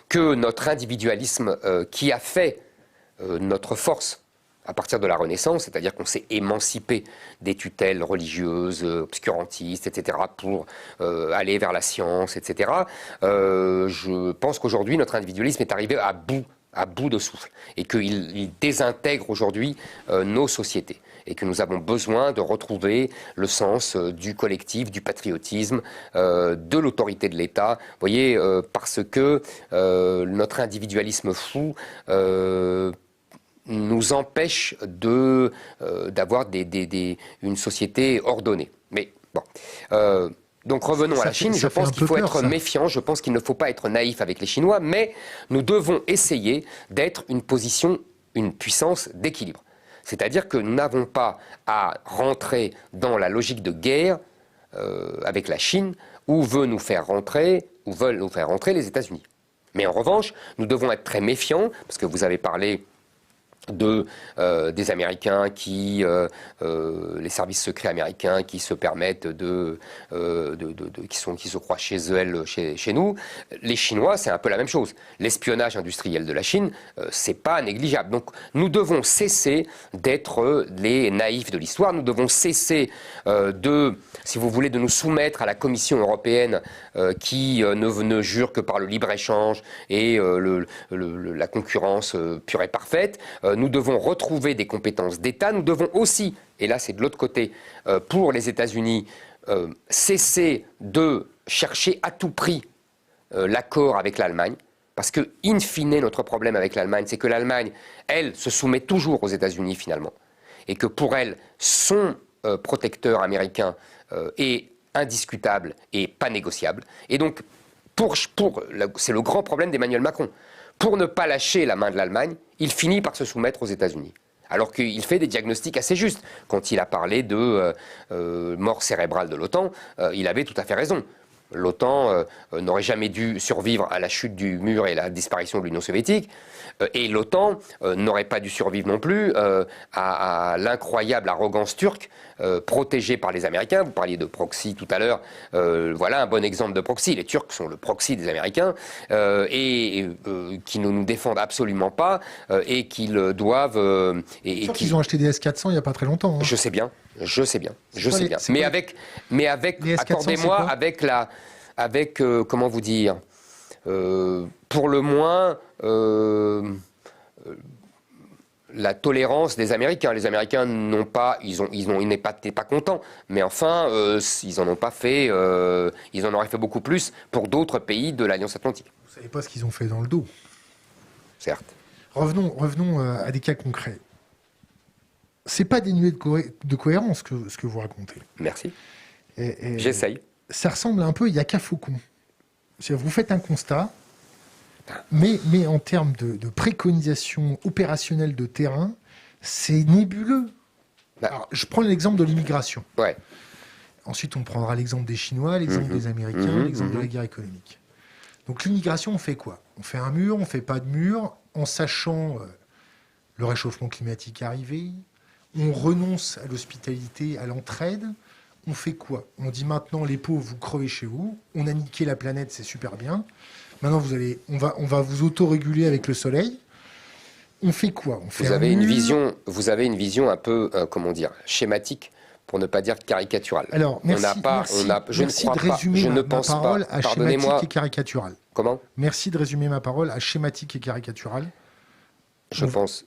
que notre individualisme qui a fait notre force à partir de la Renaissance, c'est-à-dire qu'on s'est émancipé des tutelles religieuses, obscurantistes, etc., pour aller vers la science, etc. Je pense qu'aujourd'hui, notre individualisme est arrivé à bout de souffle, et qu'il désintègre aujourd'hui nos sociétés, et que nous avons besoin de retrouver le sens du collectif, du patriotisme, de l'autorité de l'État, vous voyez, parce que notre individualisme fou nous empêche d'avoir une société ordonnée. Mais bon. Donc revenons à la Chine. Je pense qu'il faut être méfiant, je pense qu'il ne faut pas être naïf avec les Chinois, mais nous devons essayer d'être une puissance d'équilibre. C'est-à-dire que nous n'avons pas à rentrer dans la logique de guerre avec la Chine où veulent nous faire rentrer les États-Unis. Mais en revanche, nous devons être très méfiants, parce que vous avez parlé des Américains les services secrets américains qui se permettent qui se croient chez eux, chez nous. Les Chinois, c'est un peu la même chose. L'espionnage industriel de la Chine, c'est pas négligeable. Donc, nous devons cesser d'être les naïfs de l'histoire. Nous devons cesser si vous voulez, de nous soumettre à la Commission européenne qui ne jure que par le libre-échange et la concurrence pure et parfaite. Nous devons retrouver des compétences d'État. Nous devons aussi, et là c'est de l'autre côté, pour les États-Unis, cesser de chercher à tout prix l'accord avec l'Allemagne. Parce que, in fine, notre problème avec l'Allemagne, c'est que l'Allemagne, elle, se soumet toujours aux États-Unis finalement. Et que pour elle, son protecteur américain est indiscutable et pas négociable. Et donc, c'est le grand problème d'Emmanuel Macron. Pour ne pas lâcher la main de l'Allemagne, il finit par se soumettre aux États-Unis. Alors qu'il fait des diagnostics assez justes. Quand il a parlé de mort cérébrale de l'OTAN, il avait tout à fait raison. L'OTAN n'aurait jamais dû survivre à la chute du mur et la disparition de l'Union soviétique. Et l'OTAN n'aurait pas dû survivre non plus à l'incroyable arrogance turque protégée par les Américains. Vous parliez de proxy tout à l'heure. Voilà un bon exemple de proxy. Les Turcs sont le proxy des Américains qui ne nous défendent absolument pas et qu'ils doivent... Ils ont acheté des S-400 il n'y a pas très longtemps. Hein. Je sais bien. Mais accordez-moi, comment vous dire, pour le moins, la tolérance des Américains. Les Américains n'ont pas, ils n'étaient pas contents, mais enfin, ils en ont pas fait, ils en auraient fait beaucoup plus pour d'autres pays de l'Alliance Atlantique. Vous savez pas ce qu'ils ont fait dans le dos. Certes. Revenons à des cas concrets. C'est pas dénué de cohérence ce que vous racontez. Merci. J'essaye. Ça ressemble un peu à Yaka Faucon. Vous faites un constat, mais en termes de préconisation opérationnelle de terrain, c'est nébuleux. Alors, je prends l'exemple de l'immigration. Ouais. Ensuite, on prendra l'exemple des Chinois, l'exemple des Américains, l'exemple de la guerre économique. Donc l'immigration, on fait quoi? On fait un mur, on fait pas de mur, en sachant le réchauffement climatique arrivé. On renonce à l'hospitalité, à l'entraide. On fait quoi? On dit maintenant, les pauvres, vous crevez chez vous. On a niqué la planète, c'est super bien. Maintenant, on va vous autoréguler avec le soleil. On fait quoi? Vous avez une vision un peu, comment dire, schématique, pour ne pas dire caricaturale. Alors, merci de résumer ma parole à schématique et caricatural. Comment? Merci de résumer ma parole à schématique et caricatural. Je pense.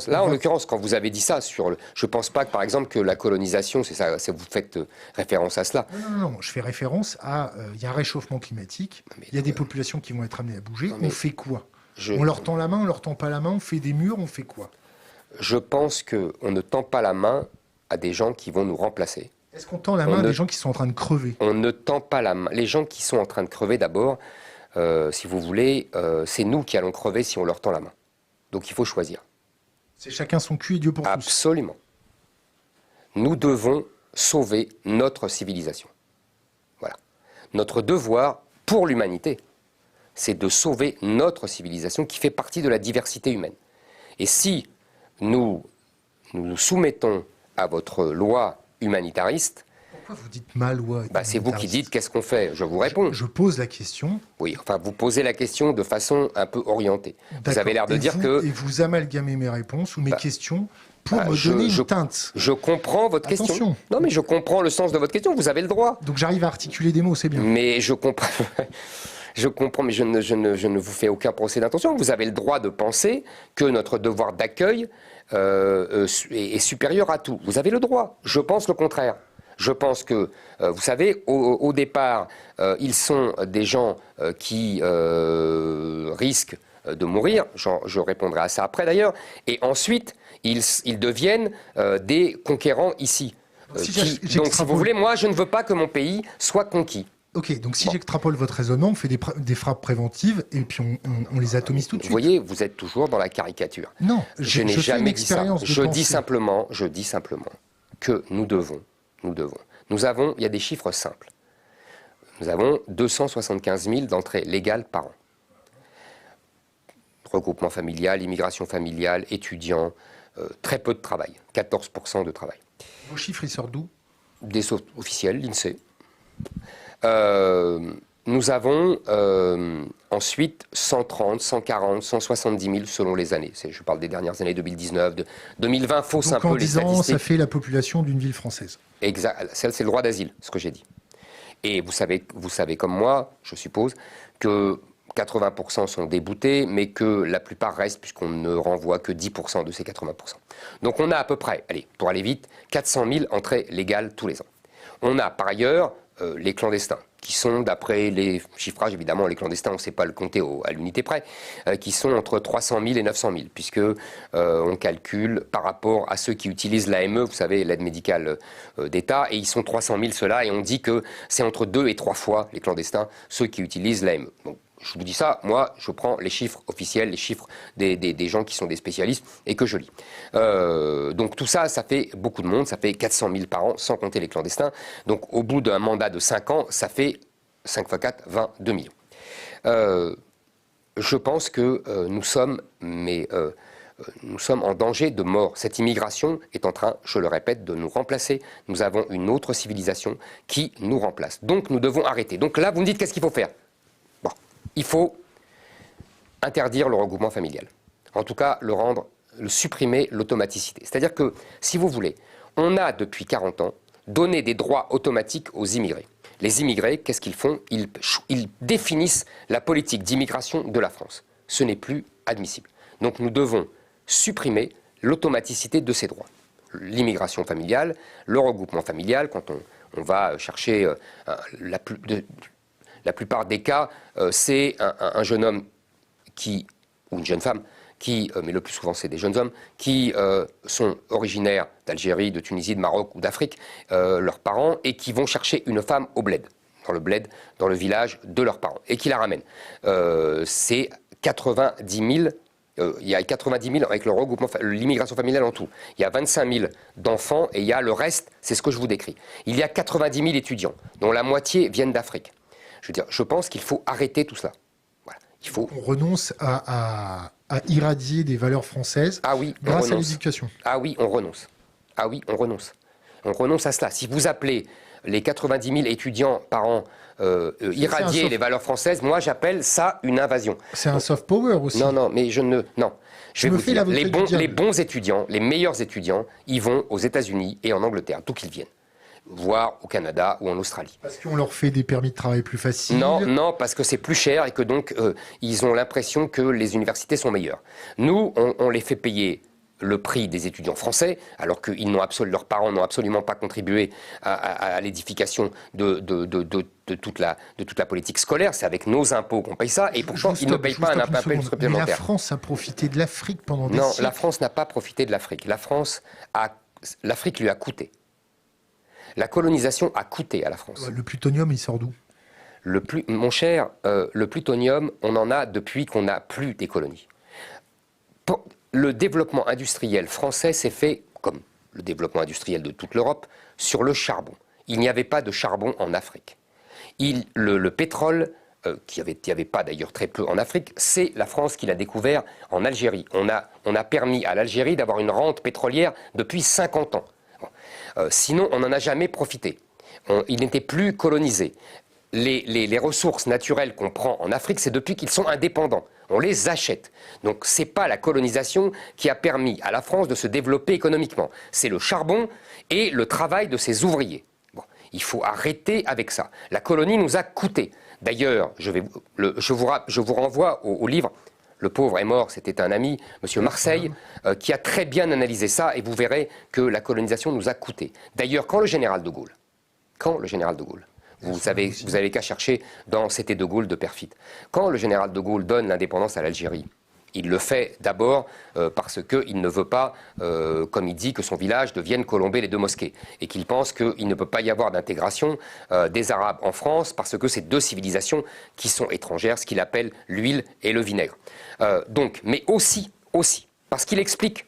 Là, en l'occurrence, quand vous avez dit ça, je pense pas que, par exemple, que la colonisation, c'est ça, vous faites référence à cela. Non, je fais référence à, il y a un réchauffement climatique, il y a des populations qui vont être amenées à bouger, on fait quoi? On leur tend la main, on leur tend pas la main, on fait des murs, on fait quoi? Je pense qu'on ne tend pas la main à des gens qui vont nous remplacer. Est-ce qu'on tend la main à des gens qui sont en train de crever? On ne tend pas la main. Les gens qui sont en train de crever, d'abord, si vous voulez, c'est nous qui allons crever si on leur tend la main. Donc il faut choisir. C'est chacun son cul et Dieu pour tous. Absolument. Nous devons sauver notre civilisation. Voilà. Notre devoir pour l'humanité, c'est de sauver notre civilisation qui fait partie de la diversité humaine. Et si nous nous soumettons à votre loi humanitariste, Pourquoi vous dites ma loi? C'est vous qui dites qu'est-ce qu'on fait. Je vous réponds. Je pose la question. Oui, enfin, vous posez la question de façon un peu orientée. Vous avez l'air de dire que... Et vous amalgamez mes réponses ou mes questions pour me donner une teinte. Je comprends votre question. Non, mais je comprends le sens de votre question. Vous avez le droit. Donc j'arrive à articuler des mots, c'est bien. Mais je comprends... Je comprends, mais je ne vous fais aucun procès d'intention. Vous avez le droit de penser que notre devoir d'accueil est supérieur à tout. Vous avez le droit. Je pense le contraire. Je pense que, vous savez, au départ, ils sont des gens qui risquent de mourir. Je répondrai à ça après d'ailleurs. Et ensuite, ils deviennent des conquérants ici. Donc, si vous voulez, moi, je ne veux pas que mon pays soit conquis. Ok, donc si j'extrapole votre raisonnement, on fait des frappes préventives et puis on les atomise tout de suite. Vous voyez, vous êtes toujours dans la caricature. Non, je n'ai jamais dit ça. Je dis simplement que nous devons. Il y a des chiffres simples. Nous avons 275 000 d'entrées légales par an. Regroupement familial, immigration familiale, étudiants, très peu de travail, 14% de travail. Vos chiffres, ils sortent d'où? Des sources officielles, l'INSEE. Nous avons ensuite 130, 140, 170 000 selon les années. Je parle des dernières années, 2019, 2020, fausse un peu les statistiques. Donc en 10 ans, ça fait la population d'une ville française. Exact, c'est le droit d'asile, ce que j'ai dit. Et vous savez comme moi, je suppose, que 80% sont déboutés, mais que la plupart restent, puisqu'on ne renvoie que 10% de ces 80%. Donc on a à peu près, allez, pour aller vite, 400 000 entrées légales tous les ans. On a par ailleurs les clandestins, qui sont, d'après les chiffrages, évidemment, les clandestins, on ne sait pas le compter à l'unité près, qui sont entre 300 000 et 900 000, puisque on calcule par rapport à ceux qui utilisent l'AME, vous savez, l'aide médicale d'État, et ils sont 300 000 ceux-là, et on dit que c'est entre 2 et 3 fois, les clandestins, ceux qui utilisent l'AME. Donc, je vous dis ça, moi, je prends les chiffres officiels, les chiffres des gens qui sont des spécialistes et que je lis. Donc tout ça, ça fait beaucoup de monde, ça fait 400 000 par an, sans compter les clandestins. Donc au bout d'un mandat de 5 ans, ça fait 5 x 4, 22 millions. Je pense que nous sommes en danger de mort. Cette immigration est en train, je le répète, de nous remplacer. Nous avons une autre civilisation qui nous remplace. Donc nous devons arrêter. Donc là, vous me dites qu'est-ce qu'il faut faire? Il faut interdire le regroupement familial. En tout cas, supprimer l'automaticité. C'est-à-dire que, si vous voulez, on a depuis 40 ans donné des droits automatiques aux immigrés. Les immigrés, qu'est-ce qu'ils font? Ils définissent la politique d'immigration de la France. Ce n'est plus admissible. Donc nous devons supprimer l'automaticité de ces droits. L'immigration familiale, le regroupement familial, quand on va chercher la plupart des cas, c'est un jeune homme ou une jeune femme, mais le plus souvent c'est des jeunes hommes, qui sont originaires d'Algérie, de Tunisie, de Maroc ou d'Afrique, leurs parents, et qui vont chercher une femme au bled, dans le village de leurs parents, et qui la ramènent. C'est 90 000. Il y a 90 000 avec le regroupement, l'immigration familiale en tout. Il y a 25 000 d'enfants, et il y a le reste, c'est ce que je vous décris. Il y a 90 000 étudiants, dont la moitié viennent d'Afrique. Je pense qu'il faut arrêter tout cela. Voilà. On renonce à irradier des valeurs françaises grâce à l'éducation. Ah oui, on renonce. On renonce à cela. Si vous appelez les 90 000 étudiants par an irradier les valeurs françaises, moi j'appelle ça une invasion. C'est un soft power aussi. Non, mais je ne... Non. Je vais vous dire, les bons étudiants, les meilleurs étudiants, ils vont aux États-Unis et en Angleterre, d'où qu'ils viennent. Voire au Canada ou en Australie. Parce qu'on leur fait des permis de travail plus faciles? Non, parce que c'est plus cher et que donc ils ont l'impression que les universités sont meilleures. Nous, on les fait payer le prix des étudiants français, alors que leurs parents n'ont absolument pas contribué à l'édification de toute la politique scolaire. C'est avec nos impôts qu'on paye ça, et pourtant ils ne payent pas un impôt supplémentaire. Mais la France a profité de l'Afrique pendant des siècles. Non, la France n'a pas profité de l'Afrique. L'Afrique lui a coûté. La colonisation a coûté à la France. Le plutonium, il sort d'où? Mon cher, le plutonium, on en a depuis qu'on n'a plus des colonies. Le développement industriel français s'est fait, comme le développement industriel de toute l'Europe, sur le charbon. Il n'y avait pas de charbon en Afrique. Le pétrole, qu'il n'y avait pas d'ailleurs très peu en Afrique, c'est la France qui l'a découvert en Algérie. On a permis à l'Algérie d'avoir une rente pétrolière depuis 50 ans. Sinon, on n'en a jamais profité. Ils n'étaient plus colonisés. Les ressources naturelles qu'on prend en Afrique, c'est depuis qu'ils sont indépendants. On les achète. Donc ce n'est pas la colonisation qui a permis à la France de se développer économiquement. C'est le charbon et le travail de ses ouvriers. Bon, il faut arrêter avec ça. La colonie nous a coûté. D'ailleurs, je vous renvoie au livre « Le pauvre est mort », c'était un ami, M. Marseille, qui a très bien analysé ça, et vous verrez que la colonisation nous a coûté. D'ailleurs, quand le général de Gaulle, vous avez qu'à chercher dans C'était de Gaulle de Perfit. Quand le général de Gaulle donne l'indépendance à l'Algérie, il le fait d'abord parce qu'il ne veut pas, comme il dit, que son village devienne Colombey les deux mosquées. Et qu'il pense qu'il ne peut pas y avoir d'intégration des Arabes en France parce que c'est deux civilisations qui sont étrangères, ce qu'il appelle l'huile et le vinaigre. Mais aussi, parce qu'il explique,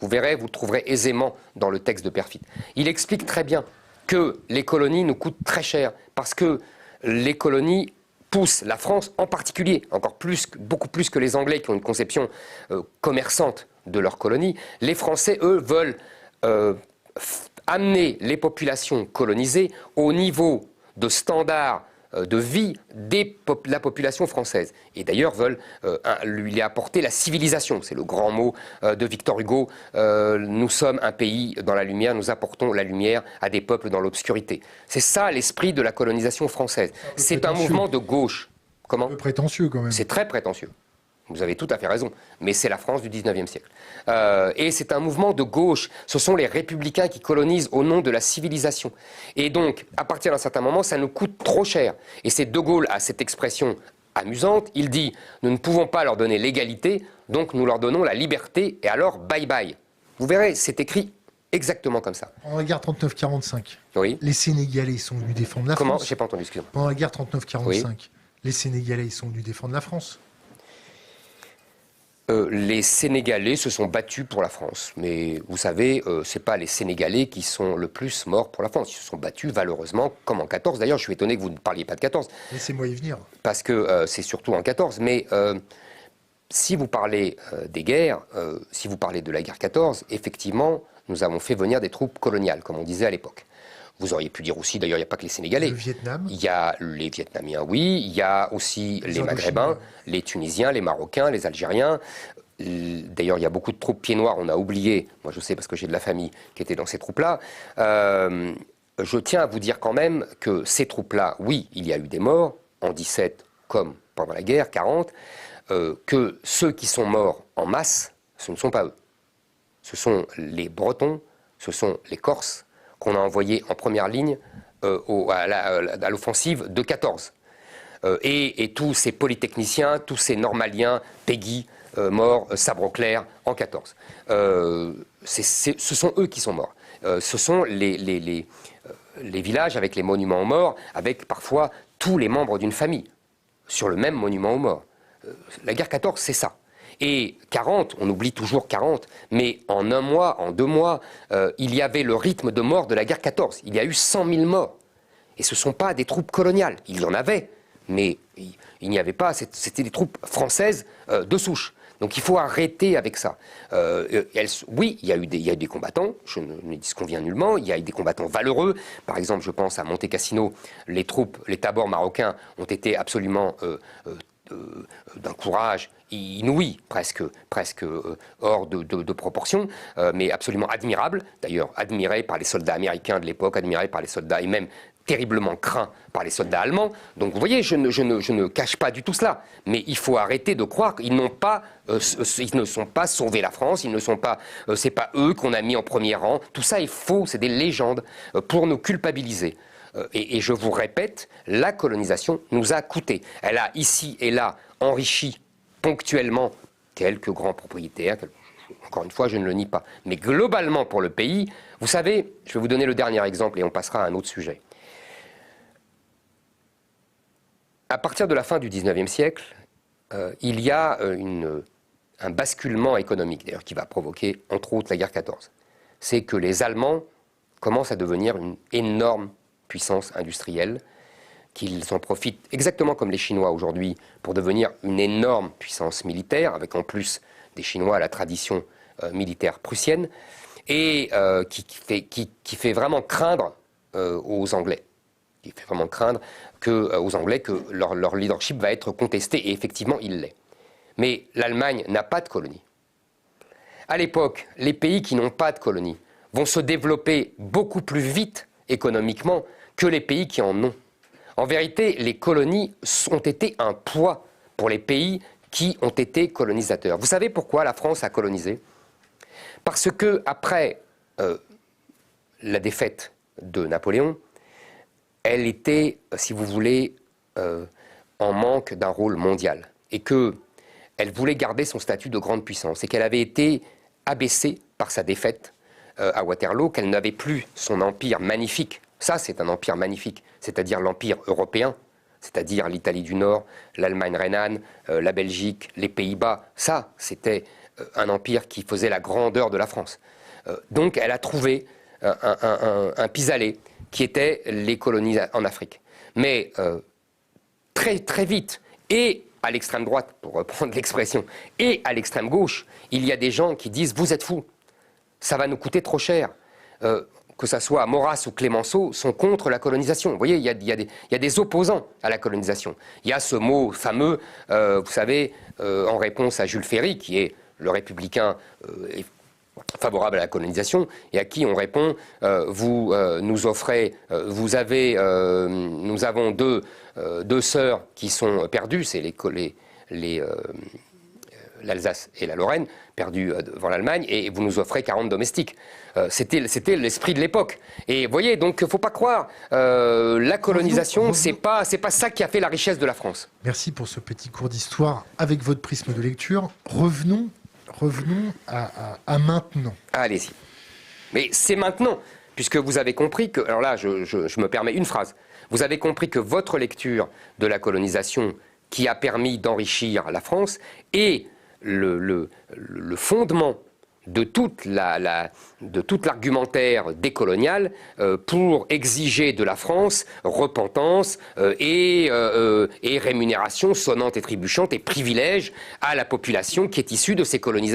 vous verrez, vous le trouverez aisément dans le texte de Perfit, il explique très bien que les colonies nous coûtent très cher parce que les colonies poussent la France en particulier, beaucoup plus que les Anglais qui ont une conception commerçante de leurs colonies. Les Français, eux, veulent amener les populations colonisées au niveau de standard de vie de la population française. Et d'ailleurs veulent lui apporter la civilisation. C'est le grand mot de Victor Hugo. Nous sommes un pays dans la lumière, nous apportons la lumière à des peuples dans l'obscurité. C'est ça l'esprit de la colonisation française. C'est un mouvement de gauche. Comment ? Un peu prétentieux quand même. C'est très prétentieux. Vous avez tout à fait raison, mais c'est la France du 19e siècle. Et c'est un mouvement de gauche. Ce sont les républicains qui colonisent au nom de la civilisation. Et donc, à partir d'un certain moment, ça nous coûte trop cher. Et c'est De Gaulle a cette expression amusante. Il dit « Nous ne pouvons pas leur donner l'égalité, donc nous leur donnons la liberté, et alors bye bye ». Vous verrez, c'est écrit exactement comme ça. Pendant la guerre 39-45, oui. Les Sénégalais sont venus défendre la France. Comment ? J'ai pas entendu, excusez-moi. Pendant la guerre 39-45, les Sénégalais sont venus défendre la France. Les Sénégalais se sont battus pour la France. Mais vous savez, ce n'est pas les Sénégalais qui sont le plus morts pour la France. Ils se sont battus valeureusement, comme en 14. D'ailleurs, je suis étonné que vous ne parliez pas de 14. Laissez-moi y venir. Parce que c'est surtout en 14. Mais si vous parlez des guerres, si vous parlez de la guerre 14, effectivement, nous avons fait venir des troupes coloniales, comme on disait à l'époque. Vous auriez pu dire aussi, d'ailleurs, il n'y a pas que les Sénégalais. Le Vietnam. Il y a les Vietnamiens, oui. Il y a aussi les Maghrébins, les Tunisiens, les Marocains, les Algériens. D'ailleurs, il y a beaucoup de troupes pieds noirs, on a oublié, moi je sais parce que j'ai de la famille qui était dans ces troupes-là. Je tiens à vous dire quand même que ces troupes-là, oui, il y a eu des morts, en 17 comme pendant la guerre, 40, que ceux qui sont morts en masse, ce ne sont pas eux. Ce sont les Bretons, ce sont les Corses, qu'on a envoyé en première ligne à l'offensive de 14. Et tous ces polytechniciens, tous ces normaliens, Péguy, morts, Sabre Clair, en 14. Ce sont eux qui sont morts. Ce sont les villages avec les monuments aux morts, avec parfois tous les membres d'une famille, sur le même monument aux morts. La guerre 14, c'est ça. Et 40, on oublie toujours 40, mais en un mois, en 2 mois, il y avait le rythme de mort de la guerre 14. Il y a eu 100 000 morts. Et ce ne sont pas des troupes coloniales. Il y en avait, mais il n'y avait pas. C'était des troupes françaises de souche. Donc il faut arrêter avec ça. Oui, il y a eu des combattants, je ne disconviens nullement, il y a eu des combattants valeureux. Par exemple, je pense à Monte Cassino, les tabors marocains ont été absolument d'un courage inouï, presque hors de proportion, mais absolument admirable, d'ailleurs admiré par les soldats américains de l'époque, admiré par les soldats, et même terriblement craint par les soldats allemands. Donc vous voyez, je ne cache pas du tout cela, mais il faut arrêter de croire qu'ils ils ne sont pas sauvés la France, ils ne sont pas, c'est pas eux qu'on a mis en premier rang, tout ça est faux, c'est des légendes pour nous culpabiliser. Et je vous répète, la colonisation nous a coûté. Elle a ici et là enrichi ponctuellement quelques grands propriétaires. Encore une fois, je ne le nie pas. Mais globalement pour le pays, vous savez, je vais vous donner le dernier exemple et on passera à un autre sujet. À partir de la fin du 19e siècle, il y a un basculement économique, d'ailleurs, qui va provoquer, entre autres, la guerre 14. C'est que les Allemands commencent à devenir une énorme puissance industrielle, qu'ils en profitent exactement comme les Chinois aujourd'hui pour devenir une énorme puissance militaire, avec en plus des Chinois à la tradition militaire prussienne, et qui fait vraiment craindre aux Anglais. Il fait vraiment craindre aux Anglais que leur leadership va être contesté, et effectivement, il l'est. Mais l'Allemagne n'a pas de colonies. À l'époque, les pays qui n'ont pas de colonies vont se développer beaucoup plus vite économiquement que les pays qui en ont. En vérité, les colonies ont été un poids pour les pays qui ont été colonisateurs. Vous savez pourquoi la France a colonisé? Parce que après la défaite de Napoléon, elle était, si vous voulez, en manque d'un rôle mondial. Et qu'elle voulait garder son statut de grande puissance. Et qu'elle avait été abaissée par sa défaite à Waterloo, qu'elle n'avait plus son empire magnifique. Ça, c'est un empire magnifique, c'est-à-dire l'empire européen, c'est-à-dire l'Italie du Nord, l'Allemagne rhénane, la Belgique, les Pays-Bas. Ça, c'était un empire qui faisait la grandeur de la France. Donc, elle a trouvé un pis-aller qui était les colonies en Afrique. Mais très, très vite, et à l'extrême droite, pour reprendre l'expression, et à l'extrême gauche, il y a des gens qui disent « vous êtes fous, ça va nous coûter trop cher ». Que ce soit Maurras ou Clémenceau, sont contre la colonisation. Vous voyez, il y a des opposants à la colonisation. Il y a ce mot fameux, vous savez, en réponse à Jules Ferry, qui est le républicain favorable à la colonisation, et à qui on répond nous avons deux sœurs qui sont perdues, c'est l'Alsace et la Lorraine, perdues devant l'Allemagne, et vous nous offrez 40 domestiques. C'était l'esprit de l'époque. Et vous voyez, donc, il ne faut pas croire, la colonisation, c'est pas ça qui a fait la richesse de la France. Merci pour ce petit cours d'histoire avec votre prisme de lecture. Revenons à maintenant. Allez-y. Mais c'est maintenant, puisque vous avez compris que... Alors là, je me permets une phrase. Vous avez compris que votre lecture de la colonisation qui a permis d'enrichir la France est le fondement de toute l'argumentaire décolonial pour exiger de la France repentance et rémunération sonnante et trébuchante et privilèges à la population qui est issue de ces colonies.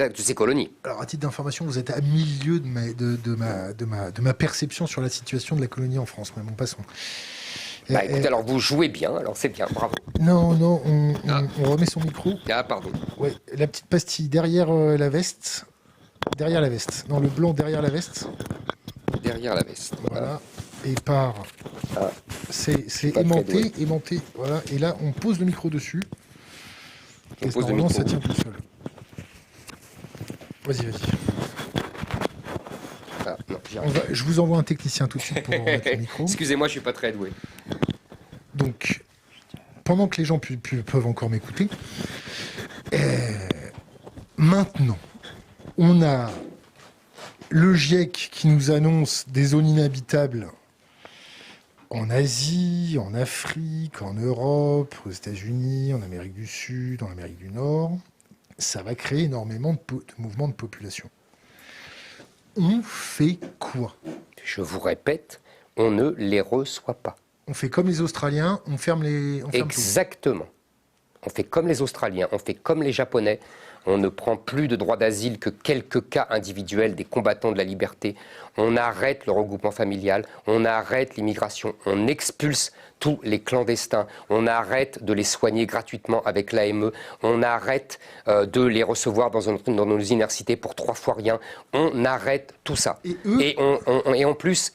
Alors, à titre d'information, vous êtes à milieu de ma perception sur la situation de la colonie en France. Mais bon, passons. Bah, écoutez, alors vous jouez bien, alors c'est bien, bravo. Non, on remet son micro. Ah, pardon. Ouais, la petite pastille derrière la veste. Derrière la veste. Non, le blanc derrière la veste. Derrière la veste. Voilà. Et par... Ah, c'est aimanté. Voilà. Et là, on pose le micro dessus. On pose le micro. Ça tient tout seul. Vas-y. Ah, non, je vous envoie un technicien tout de suite pour remettre le micro. Excusez-moi, je suis pas très doué. Donc, pendant que les gens peuvent encore m'écouter, maintenant, on a le GIEC qui nous annonce des zones inhabitables en Asie, en Afrique, en Europe, aux États-Unis, en Amérique du Sud, en Amérique du Nord. Ça va créer énormément de mouvements de population. On fait quoi? Je vous répète, on ne les reçoit pas. On fait comme les Australiens, on ferme Exactement. On fait comme les Australiens, on fait comme les Japonais. On ne prend plus de droit d'asile que quelques cas individuels des combattants de la liberté. On arrête le regroupement familial, on arrête l'immigration, on expulse tous les clandestins, on arrête de les soigner gratuitement avec l'AME, on arrête de les recevoir dans nos universités pour 3 fois rien, on arrête tout ça. Et en plus,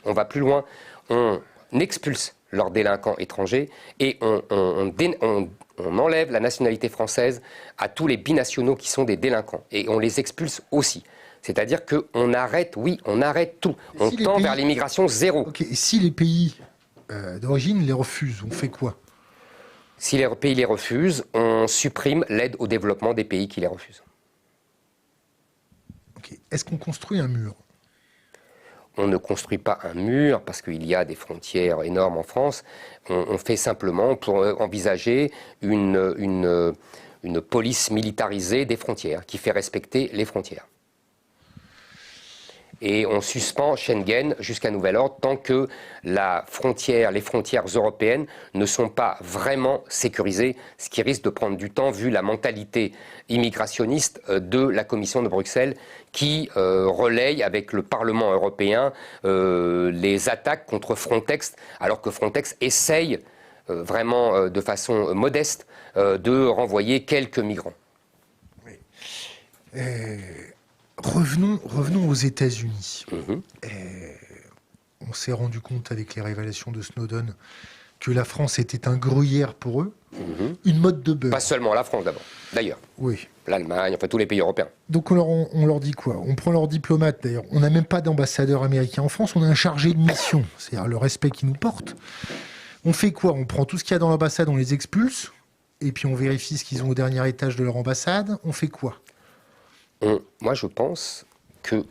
on va plus loin, on expulse leurs délinquants étrangers et on enlève la nationalité française à tous les binationaux qui sont des délinquants. Et on les expulse aussi. C'est-à-dire qu'on arrête, on arrête tout. On tend vers l'immigration zéro. Ok, et si les pays d'origine les refusent, on fait quoi? Si les pays les refusent, on supprime l'aide au développement des pays qui les refusent. Ok. Est-ce qu'on construit un mur? On ne construit pas un mur parce qu'il y a des frontières énormes en France. On fait simplement pour envisager une police militarisée des frontières qui fait respecter les frontières. Et on suspend Schengen jusqu'à nouvel ordre tant que les frontières européennes ne sont pas vraiment sécurisées, ce qui risque de prendre du temps vu la mentalité immigrationniste de la Commission de Bruxelles qui relaye avec le Parlement européen les attaques contre Frontex, alors que Frontex essaye vraiment de façon modeste de renvoyer quelques migrants. Oui. Revenons aux États-Unis. On s'est rendu compte avec les révélations de Snowden que la France était un gruyère pour eux, une mode de beurre. Pas seulement la France d'abord, d'ailleurs. Oui. L'Allemagne, enfin tous les pays européens. Donc on leur dit quoi? On prend leurs diplomates, d'ailleurs. On n'a même pas d'ambassadeur américain en France, on a un chargé de mission, c'est-à-dire le respect qu'ils nous portent. On fait quoi? On prend tout ce qu'il y a dans l'ambassade, on les expulse, et puis on vérifie ce qu'ils ont au dernier étage de leur ambassade. On fait quoi? Moi, je pense que, vous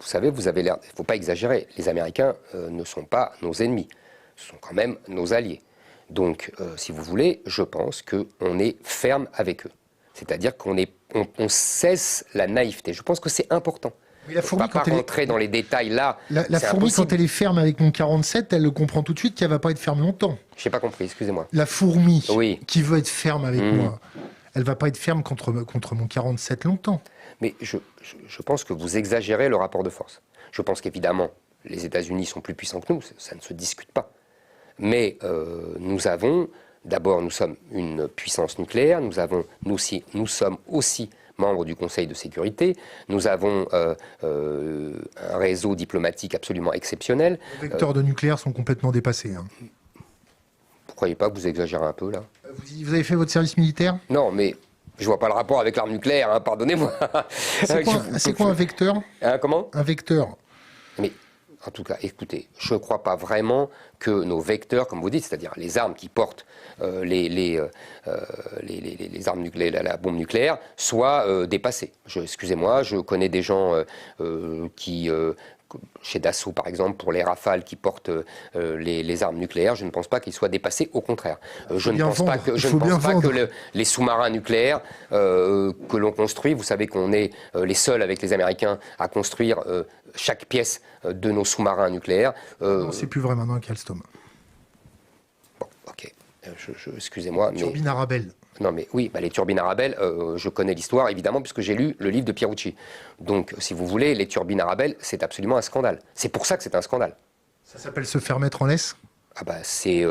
savez, vous avez l'air... Il ne faut pas exagérer. Les Américains ne sont pas nos ennemis. Ce sont quand même nos alliés. Donc, si vous voulez, je pense qu'on est ferme avec eux. C'est-à-dire qu'on cesse la naïveté. Je pense que c'est important. Mais la fourmi, on ne va pas rentrer dans les détails là. La fourmi, quand elle est ferme avec mon 47, elle le comprend tout de suite qu'elle ne va pas être ferme longtemps. Je n'ai pas compris, excusez-moi. La fourmi oui. qui veut être ferme avec moi, elle ne va pas être ferme contre mon 47 longtemps. Mais je pense que vous exagérez le rapport de force. Je pense qu'évidemment, les États-Unis sont plus puissants que nous, ça ne se discute pas. Mais nous sommes une puissance nucléaire, nous sommes aussi membres du Conseil de sécurité, nous avons un réseau diplomatique absolument exceptionnel. Les vecteurs de nucléaire sont complètement dépassés. Hein. Vous ne croyez pas que vous exagérez un peu là? Vous avez fait votre service militaire? Non, mais... Je vois pas le rapport avec l'arme nucléaire, hein, pardonnez-moi. C'est quoi un vecteur? Comment? Un vecteur. Mais en tout cas, écoutez, je ne crois pas vraiment que nos vecteurs, comme vous dites, c'est-à-dire les armes qui portent les armes nucléaires, la bombe nucléaire, soient dépassées. Excusez-moi, je connais des gens qui... chez Dassault, par exemple, pour les Rafales qui portent les armes nucléaires, je ne pense pas qu'ils soient dépassés, au contraire. Je ne pense pas que les sous-marins nucléaires que l'on construit, vous savez qu'on est les seuls avec les Américains à construire chaque pièce de nos sous-marins nucléaires. Non, c'est plus vrai maintenant avec Alstom. Bon, ok. Excusez-moi. Turbine Arabelle. Non mais oui, les turbines Arabelle, je connais l'histoire évidemment puisque j'ai lu le livre de Pierucci. Donc si vous voulez, les turbines Arabelle, c'est absolument un scandale. C'est pour ça que c'est un scandale. Ça s'appelle se faire mettre en laisse? Ah bah c'est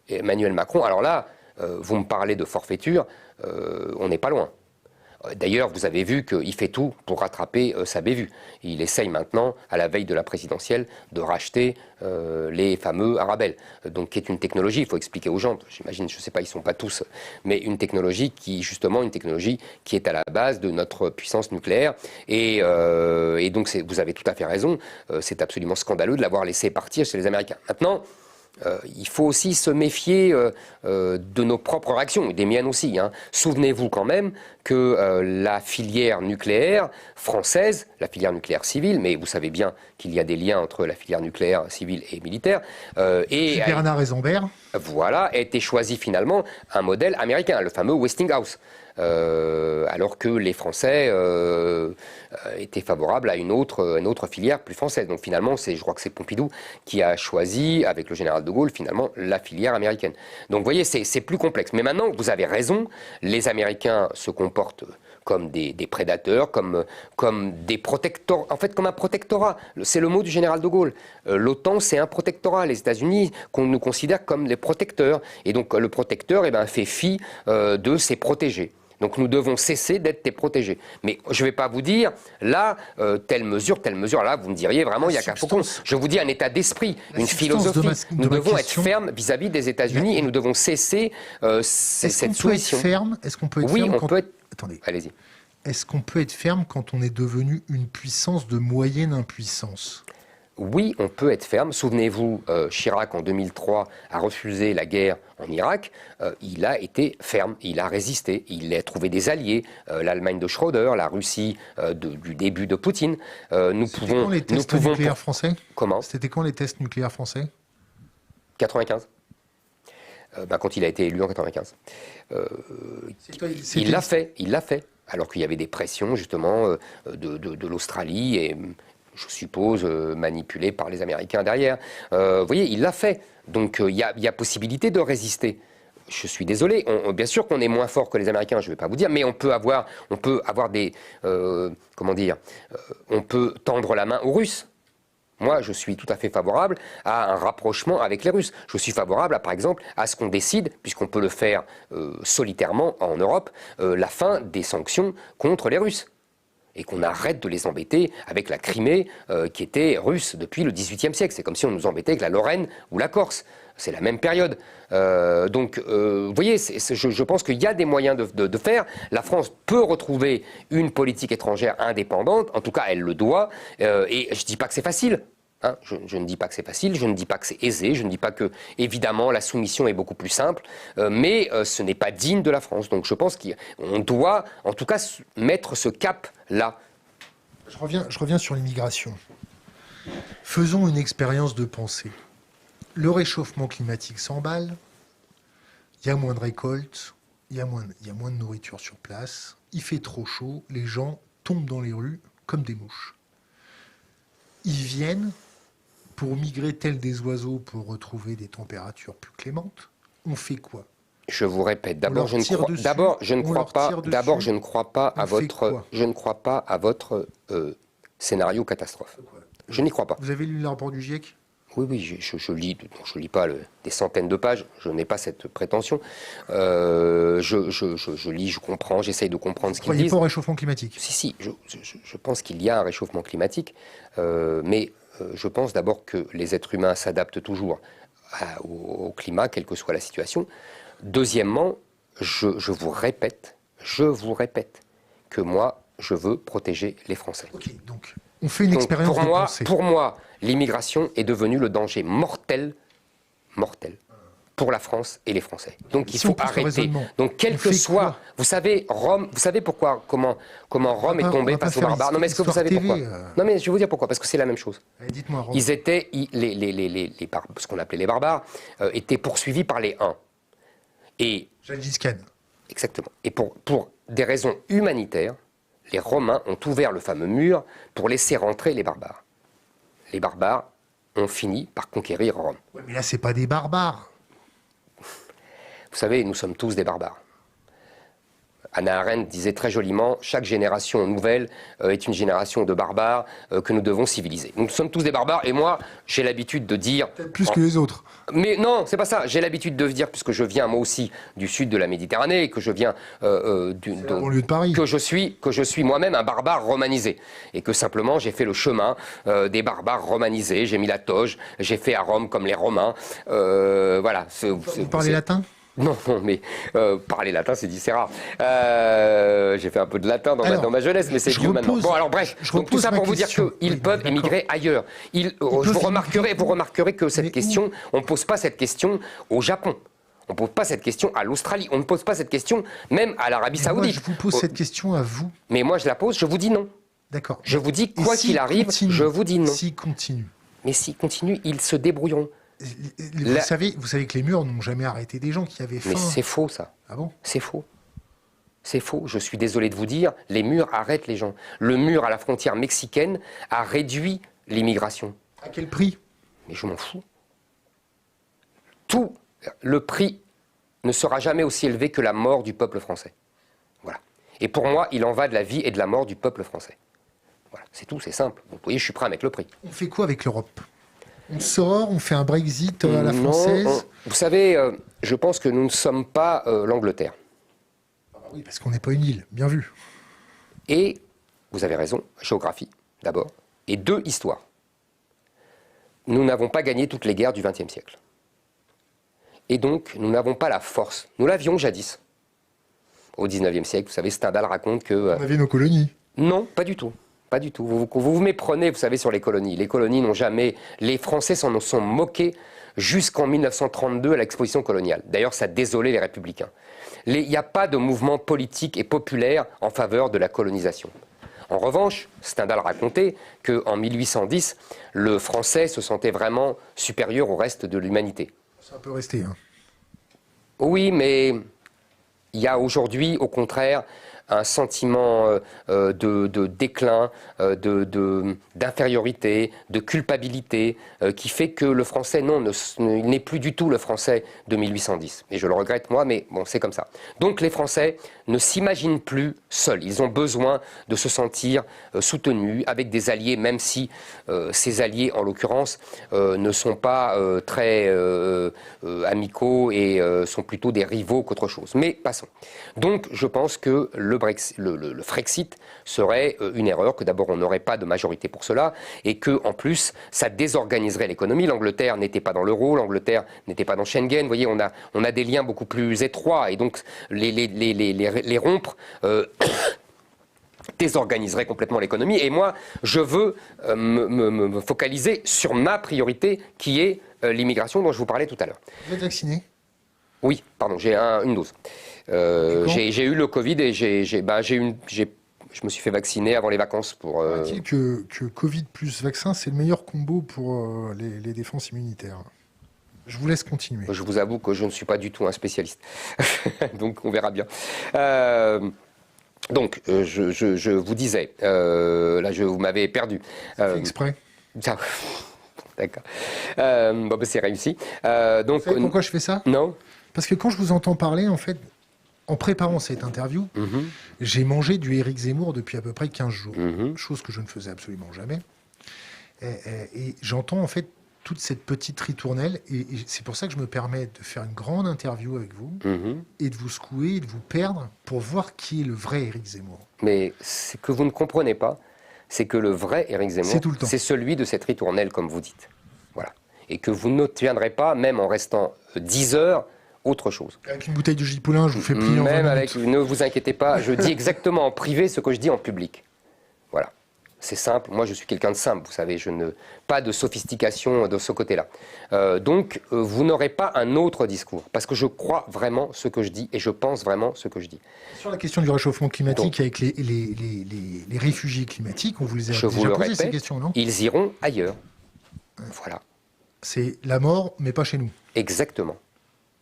Emmanuel Macron. Alors là, vous me parlez de forfaiture, on n'est pas loin. D'ailleurs, vous avez vu qu'il fait tout pour rattraper sa bévue. Il essaye maintenant, à la veille de la présidentielle, de racheter les fameux Arabelle. Donc, qui est une technologie, il faut expliquer aux gens, j'imagine, je ne sais pas, ils ne sont pas tous, mais une technologie qui est à la base de notre puissance nucléaire. Et donc, vous avez tout à fait raison, c'est absolument scandaleux de l'avoir laissé partir chez les Américains. Maintenant, il faut aussi se méfier de nos propres réactions, et des miennes aussi. Hein. Souvenez-vous quand même que la filière nucléaire française, la filière nucléaire civile, mais vous savez bien qu'il y a des liens entre la filière nucléaire civile et militaire. Et Bernard Eisenberg. Voilà, a été choisi finalement un modèle américain, le fameux Westinghouse. Alors que les Français étaient favorables à une autre filière plus française. Donc finalement, je crois que c'est Pompidou qui a choisi, avec le général de Gaulle, finalement, la filière américaine. Donc vous voyez, c'est plus complexe. Mais maintenant, vous avez raison, les Américains se comportent comme des prédateurs, comme des protecteurs, en fait comme un protectorat. C'est le mot du général de Gaulle. L'OTAN, c'est un protectorat. Les États-Unis, qu'on nous considère comme les protecteurs. Et donc le protecteur fait fi de ses protégés. Donc nous devons cesser d'être des protégés. Mais je ne vais pas vous dire, là, telle mesure, là, vous me diriez vraiment, il y a qu'à Faucon. Je vous dis un état d'esprit, une philosophie. Nous devons être fermes vis-à-vis des États-Unis et nous devons cesser cette soumission. Est-ce qu'on peut être ferme? Oui, on peut être... Attendez. Allez-y. Est-ce qu'on peut être ferme quand on est devenu une puissance de moyenne impuissance? Oui, on peut être ferme. Souvenez-vous, Chirac, en 2003, a refusé la guerre en Irak. Il a été ferme, il a résisté, il a trouvé des alliés, l'Allemagne de Schröder, la Russie du début de Poutine. C'était quand les tests nucléaires français? Comment? C'était quand les tests nucléaires français? 95. Quand il a été élu en 95. Il l'a fait. Alors qu'il y avait des pressions, justement, de l'Australie et... je suppose, manipulé par les Américains derrière. Vous voyez, il l'a fait. Donc il y a possibilité de résister. Je suis désolé, bien sûr qu'on est moins fort que les Américains, je ne vais pas vous dire, mais on peut avoir des... comment dire, on peut tendre la main aux Russes. Moi, je suis tout à fait favorable à un rapprochement avec les Russes. Je suis favorable, par exemple, à ce qu'on décide, puisqu'on peut le faire solitairement en Europe, la fin des sanctions contre les Russes. Et qu'on arrête de les embêter avec la Crimée qui était russe depuis le XVIIIe siècle. C'est comme si on nous embêtait avec la Lorraine ou la Corse. C'est la même période. Vous voyez, je pense qu'il y a des moyens de faire. La France peut retrouver une politique étrangère indépendante. En tout cas, elle le doit. Et je ne dis pas que c'est facile. Hein, je ne dis pas que c'est facile, je ne dis pas que c'est aisé, je ne dis pas que, évidemment, la soumission est beaucoup plus simple, mais ce n'est pas digne de la France. Donc je pense qu'on doit, en tout cas, mettre ce cap-là. Je reviens sur l'immigration. Faisons une expérience de pensée. Le réchauffement climatique s'emballe, il y a moins de récoltes, il y a moins de nourriture sur place, il fait trop chaud, les gens tombent dans les rues comme des mouches. Ils viennent pour migrer tels des oiseaux pour retrouver des températures plus clémentes. On fait quoi? Je vous répète, d'abord je ne crois pas à votre scénario catastrophe. Je n'y crois pas. Vous avez lu le rapport du GIEC? Oui, je lis pas des centaines de pages, je n'ai pas cette prétention. Je lis, je comprends, j'essaye de comprendre ce qu'ils disent. Vous ne croyez pas au réchauffement climatique? Si, je pense qu'il y a un réchauffement climatique, mais je pense d'abord que les êtres humains s'adaptent toujours au climat, quelle que soit la situation. Deuxièmement, je vous répète que moi, je veux protéger les Français. Ok, donc on fait une expérience de pensée. Pour moi, l'immigration est devenue le danger mortel pour la France et les Français. Donc il faut arrêter. Donc quel que soit, vous savez comment Rome est tombée face aux barbares. Non mais est-ce que vous savez pourquoi? Non mais je vais vous dire pourquoi, parce que c'est la même chose. Dites-moi, Rome. Ils étaient ce qu'on appelait les barbares étaient poursuivis par les Huns. Et Gengis Khan. Exactement. Et pour des raisons humanitaires, les Romains ont ouvert le fameux mur pour laisser rentrer les barbares. Les barbares ont fini par conquérir Rome. Ouais, mais là, c'est pas des barbares. Vous savez, nous sommes tous des barbares. Hannah Arendt disait très joliment, chaque génération nouvelle est une génération de barbares que nous devons civiliser. Nous sommes tous des barbares et moi, j'ai l'habitude de dire... Peut-être plus que les autres. Mais non, c'est pas ça. J'ai l'habitude de dire, puisque je viens moi aussi du sud de la Méditerranée, et que je viens de Paris. que je suis moi-même un barbare romanisé. Et que simplement, j'ai fait le chemin des barbares romanisés. J'ai mis la toge, j'ai fait à Rome comme les Romains. Voilà. Vous parlez latin ? Non, mais parler latin, c'est rare. J'ai fait un peu de latin dans ma jeunesse, mais c'est vieux maintenant. Bon, alors bref, donc tout ça pour vous dire qu'ils peuvent émigrer ailleurs. Vous remarquerez que cette question, on ne pose pas cette question au Japon. On ne pose pas cette question à l'Australie. On ne pose pas cette question même à l'Arabie Saoudite. Moi, je vous pose cette question à vous. Mais moi, je la pose, je vous dis non. D'accord. Je vous dis, quoi qu'il arrive, je vous dis non. S'ils continuent. Mais s'ils continuent, ils se débrouilleront. Vous savez que les murs n'ont jamais arrêté des gens qui avaient faim. Mais c'est faux, ça. Ah bon? C'est faux. C'est faux. Je suis désolé de vous dire, les murs arrêtent les gens. Le mur à la frontière mexicaine a réduit l'immigration. À quel prix? Mais je m'en fous. Le prix ne sera jamais aussi élevé que la mort du peuple français. Voilà. Et pour moi, il en va de la vie et de la mort du peuple français. Voilà. C'est tout, c'est simple. Vous voyez, je suis prêt à mettre le prix. On fait quoi avec l'Europe? On sort, on fait un Brexit à la française? Non, vous savez, je pense que nous ne sommes pas l'Angleterre. Oui, parce qu'on n'est pas une île, bien vu. Et, vous avez raison, géographie, d'abord, et deux, histoire. Nous n'avons pas gagné toutes les guerres du XXe siècle. Et donc, nous n'avons pas la force. Nous l'avions jadis. Au XIXe siècle, vous savez, Stendhal raconte que... On avait nos colonies. Non, pas du tout. Pas du tout. Vous vous méprenez, vous savez, sur les colonies. Les colonies n'ont jamais... Les Français s'en sont moqués jusqu'en 1932 à l'exposition coloniale. D'ailleurs, ça a désolé les Républicains. Il n'y a pas de mouvement politique et populaire en faveur de la colonisation. En revanche, Stendhal racontait qu'en 1810, le Français se sentait vraiment supérieur au reste de l'humanité. Ça peut rester, hein. Oui, mais il y a aujourd'hui, au contraire, un sentiment de déclin, d'infériorité, de culpabilité, qui fait que le français, non, il n'est plus du tout le français de 1810. Et je le regrette moi, mais bon, c'est comme ça. Donc les Français ne s'imaginent plus seuls. Ils ont besoin de se sentir soutenus avec des alliés, même si ces alliés, en l'occurrence, ne sont pas très amicaux et sont plutôt des rivaux qu'autre chose. Mais passons. Donc je pense que le Frexit serait une erreur, que d'abord on n'aurait pas de majorité pour cela, et que en plus ça désorganiserait l'économie. L'Angleterre n'était pas dans l'euro, l'Angleterre n'était pas dans Schengen. Vous voyez, on a des liens beaucoup plus étroits, et donc les rompre désorganiserait complètement l'économie. Et moi, je veux me focaliser sur ma priorité, qui est l'immigration dont je vous parlais tout à l'heure. Vous êtes vacciné? Oui, pardon, j'ai une dose. J'ai eu le Covid et je me suis fait vacciner avant les vacances pour... Paraît-il que Covid plus vaccin, c'est le meilleur combo pour les défenses immunitaires. Je vous laisse continuer. Je vous avoue que je ne suis pas du tout un spécialiste. Donc, on verra bien. Donc, je vous disais, là, vous m'avez perdu. C'est exprès. D'accord. Bon, ben, c'est réussi. Donc, vous savez pourquoi je fais ça? Non. Parce que quand je vous entends parler, en fait, en préparant cette interview, j'ai mangé du Éric Zemmour depuis à peu près 15 jours. Chose que je ne faisais absolument jamais. Et j'entends, en fait, toute cette petite ritournelle, et c'est pour ça que je me permets de faire une grande interview avec vous, et de vous secouer, et de vous perdre, pour voir qui est le vrai Éric Zemmour. Mais ce que vous ne comprenez pas, c'est que le vrai Éric Zemmour, c'est celui de cette ritournelle, comme vous dites. Voilà. Et que vous n'obtiendrez pas, même en restant 10 heures, autre chose. Avec une bouteille de J. Poulain, je vous fais plier en 20 minutes. Ne vous inquiétez pas, je dis exactement en privé ce que je dis en public. Voilà. C'est simple, moi je suis quelqu'un de simple, vous savez, pas de sophistication de ce côté-là. Donc vous n'aurez pas un autre discours, parce que je crois vraiment ce que je dis et je pense vraiment ce que je dis. Sur la question du réchauffement climatique, donc, avec les réfugiés climatiques, on vous les a déjà posé ces questions, non? Ils iront ailleurs. Voilà. C'est la mort, mais pas chez nous. Exactement.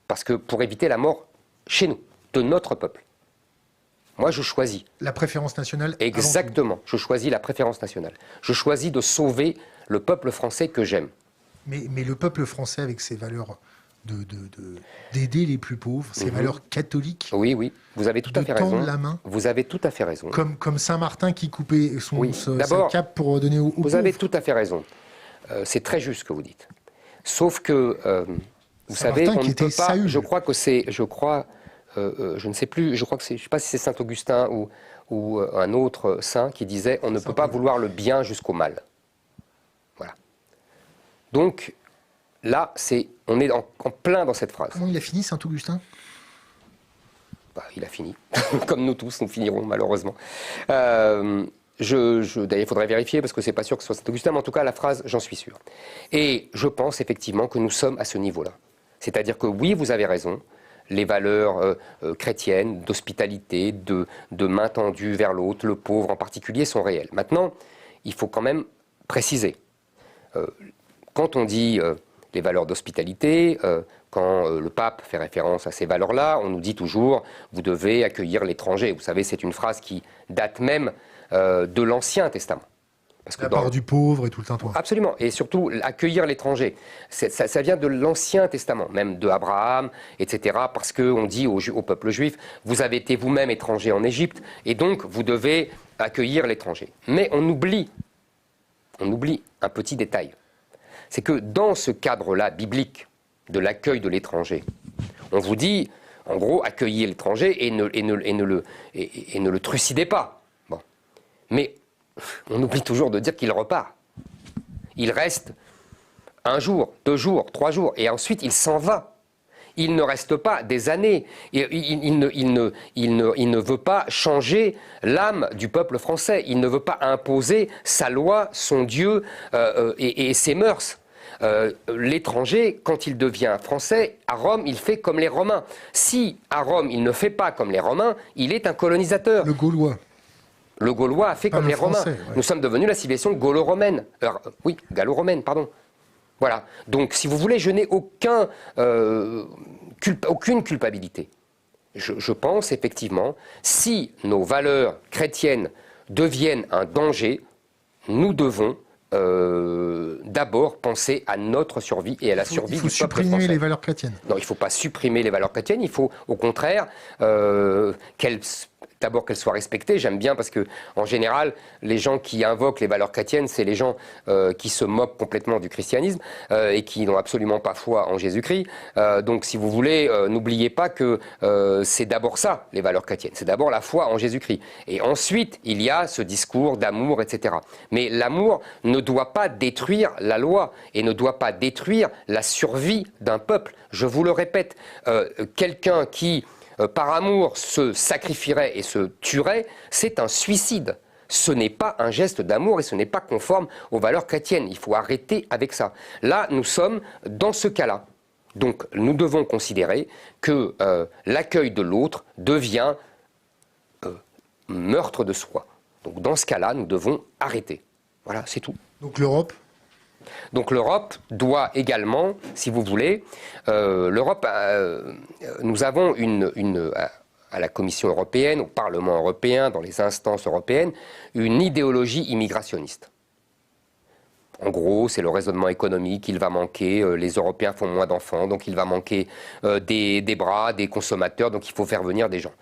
Parce que pour éviter la mort chez nous, de notre peuple. Moi, je choisis. La préférence nationale. Exactement. Je choisis la préférence nationale. Je choisis de sauver le peuple français que j'aime. Mais le peuple français, avec ses valeurs d'aider les plus pauvres, ses valeurs catholiques. Oui, oui. Vous avez tout à fait raison. De tendre la main. Vous avez tout à fait raison. Comme Saint-Martin qui coupait sa cape pour donner aux pauvres. Vous avez tout à fait raison. C'est très juste ce que vous dites. Sauf que, vous savez, on ne peut pas... Je crois que c'est... je ne sais plus, je ne sais pas si c'est Saint Augustin ou un autre saint qui disait « on ne peut pas vouloir le bien jusqu'au mal ». Voilà. Donc, là, on est en plein dans cette phrase. Comment il a fini, Saint Augustin? Il a fini. Comme nous tous, nous finirons, malheureusement. D'ailleurs, il faudrait vérifier, parce que c'est pas sûr que ce soit Saint Augustin, mais en tout cas, la phrase, j'en suis sûr. Et je pense effectivement que nous sommes à ce niveau-là. C'est-à-dire que oui, vous avez raison, les valeurs chrétiennes, d'hospitalité, de main tendue vers l'autre, le pauvre en particulier, sont réelles. Maintenant, il faut quand même préciser. Quand on dit les valeurs d'hospitalité, quand le pape fait référence à ces valeurs-là, on nous dit toujours « vous devez accueillir l'étranger ». Vous savez, c'est une phrase qui date même de l'Ancien Testament. Parce que la part du pauvre et tout le tintouin. Absolument, et surtout accueillir l'étranger. Ça vient de l'Ancien Testament, même de Abraham, etc. Parce qu'on dit au peuple juif, vous avez été vous-même étranger en Égypte, et donc vous devez accueillir l'étranger. Mais on oublie un petit détail. C'est que dans ce cadre-là biblique de l'accueil de l'étranger, on vous dit, en gros, accueillez l'étranger et ne le trucidez pas. Bon. Mais on oublie toujours de dire qu'il repart. Il reste 1 jour, 2 jours, 3 jours, et ensuite il s'en va. Il ne reste pas des années. Il ne veut pas changer l'âme du peuple français. Il ne veut pas imposer sa loi, son Dieu et ses mœurs. L'étranger, quand il devient français, à Rome, il fait comme les Romains. Si à Rome, il ne fait pas comme les Romains, il est un colonisateur. Le Gaulois. Le Gaulois a fait comme les Romains. Ouais. Nous sommes devenus la civilisation gallo-romaine. Oui, gallo-romaine, pardon. Voilà. Donc, si vous voulez, je n'ai aucune culpabilité. je pense effectivement, si nos valeurs chrétiennes deviennent un danger, nous devons d'abord penser à notre survie et à la survie du peuple français. Il faut supprimer les valeurs chrétiennes. Non, il ne faut pas supprimer les valeurs chrétiennes, il faut au contraire d'abord qu'elles soient respectées. J'aime bien parce que, en général, les gens qui invoquent les valeurs chrétiennes, c'est les gens qui se moquent complètement du christianisme et qui n'ont absolument pas foi en Jésus-Christ. Donc, si vous voulez, n'oubliez pas que c'est d'abord ça, les valeurs chrétiennes. C'est d'abord la foi en Jésus-Christ. Et ensuite, il y a ce discours d'amour, etc. Mais l'amour ne doit pas détruire la loi et ne doit pas détruire la survie d'un peuple. Je vous le répète, quelqu'un qui par amour se sacrifierait et se tuerait, c'est un suicide. Ce n'est pas un geste d'amour et ce n'est pas conforme aux valeurs chrétiennes. Il faut arrêter avec ça. Là, nous sommes dans ce cas-là. Donc, nous devons considérer que l'accueil de l'autre devient meurtre de soi. Donc, dans ce cas-là, nous devons arrêter. Voilà, c'est tout. Donc, l'Europe ? Donc l'Europe doit également, si vous voulez, nous avons à la Commission européenne, au Parlement européen, dans les instances européennes, une idéologie immigrationniste. En gros, c'est le raisonnement économique, il va manquer, les Européens font moins d'enfants, donc il va manquer des bras, des consommateurs, donc il faut faire venir des gens.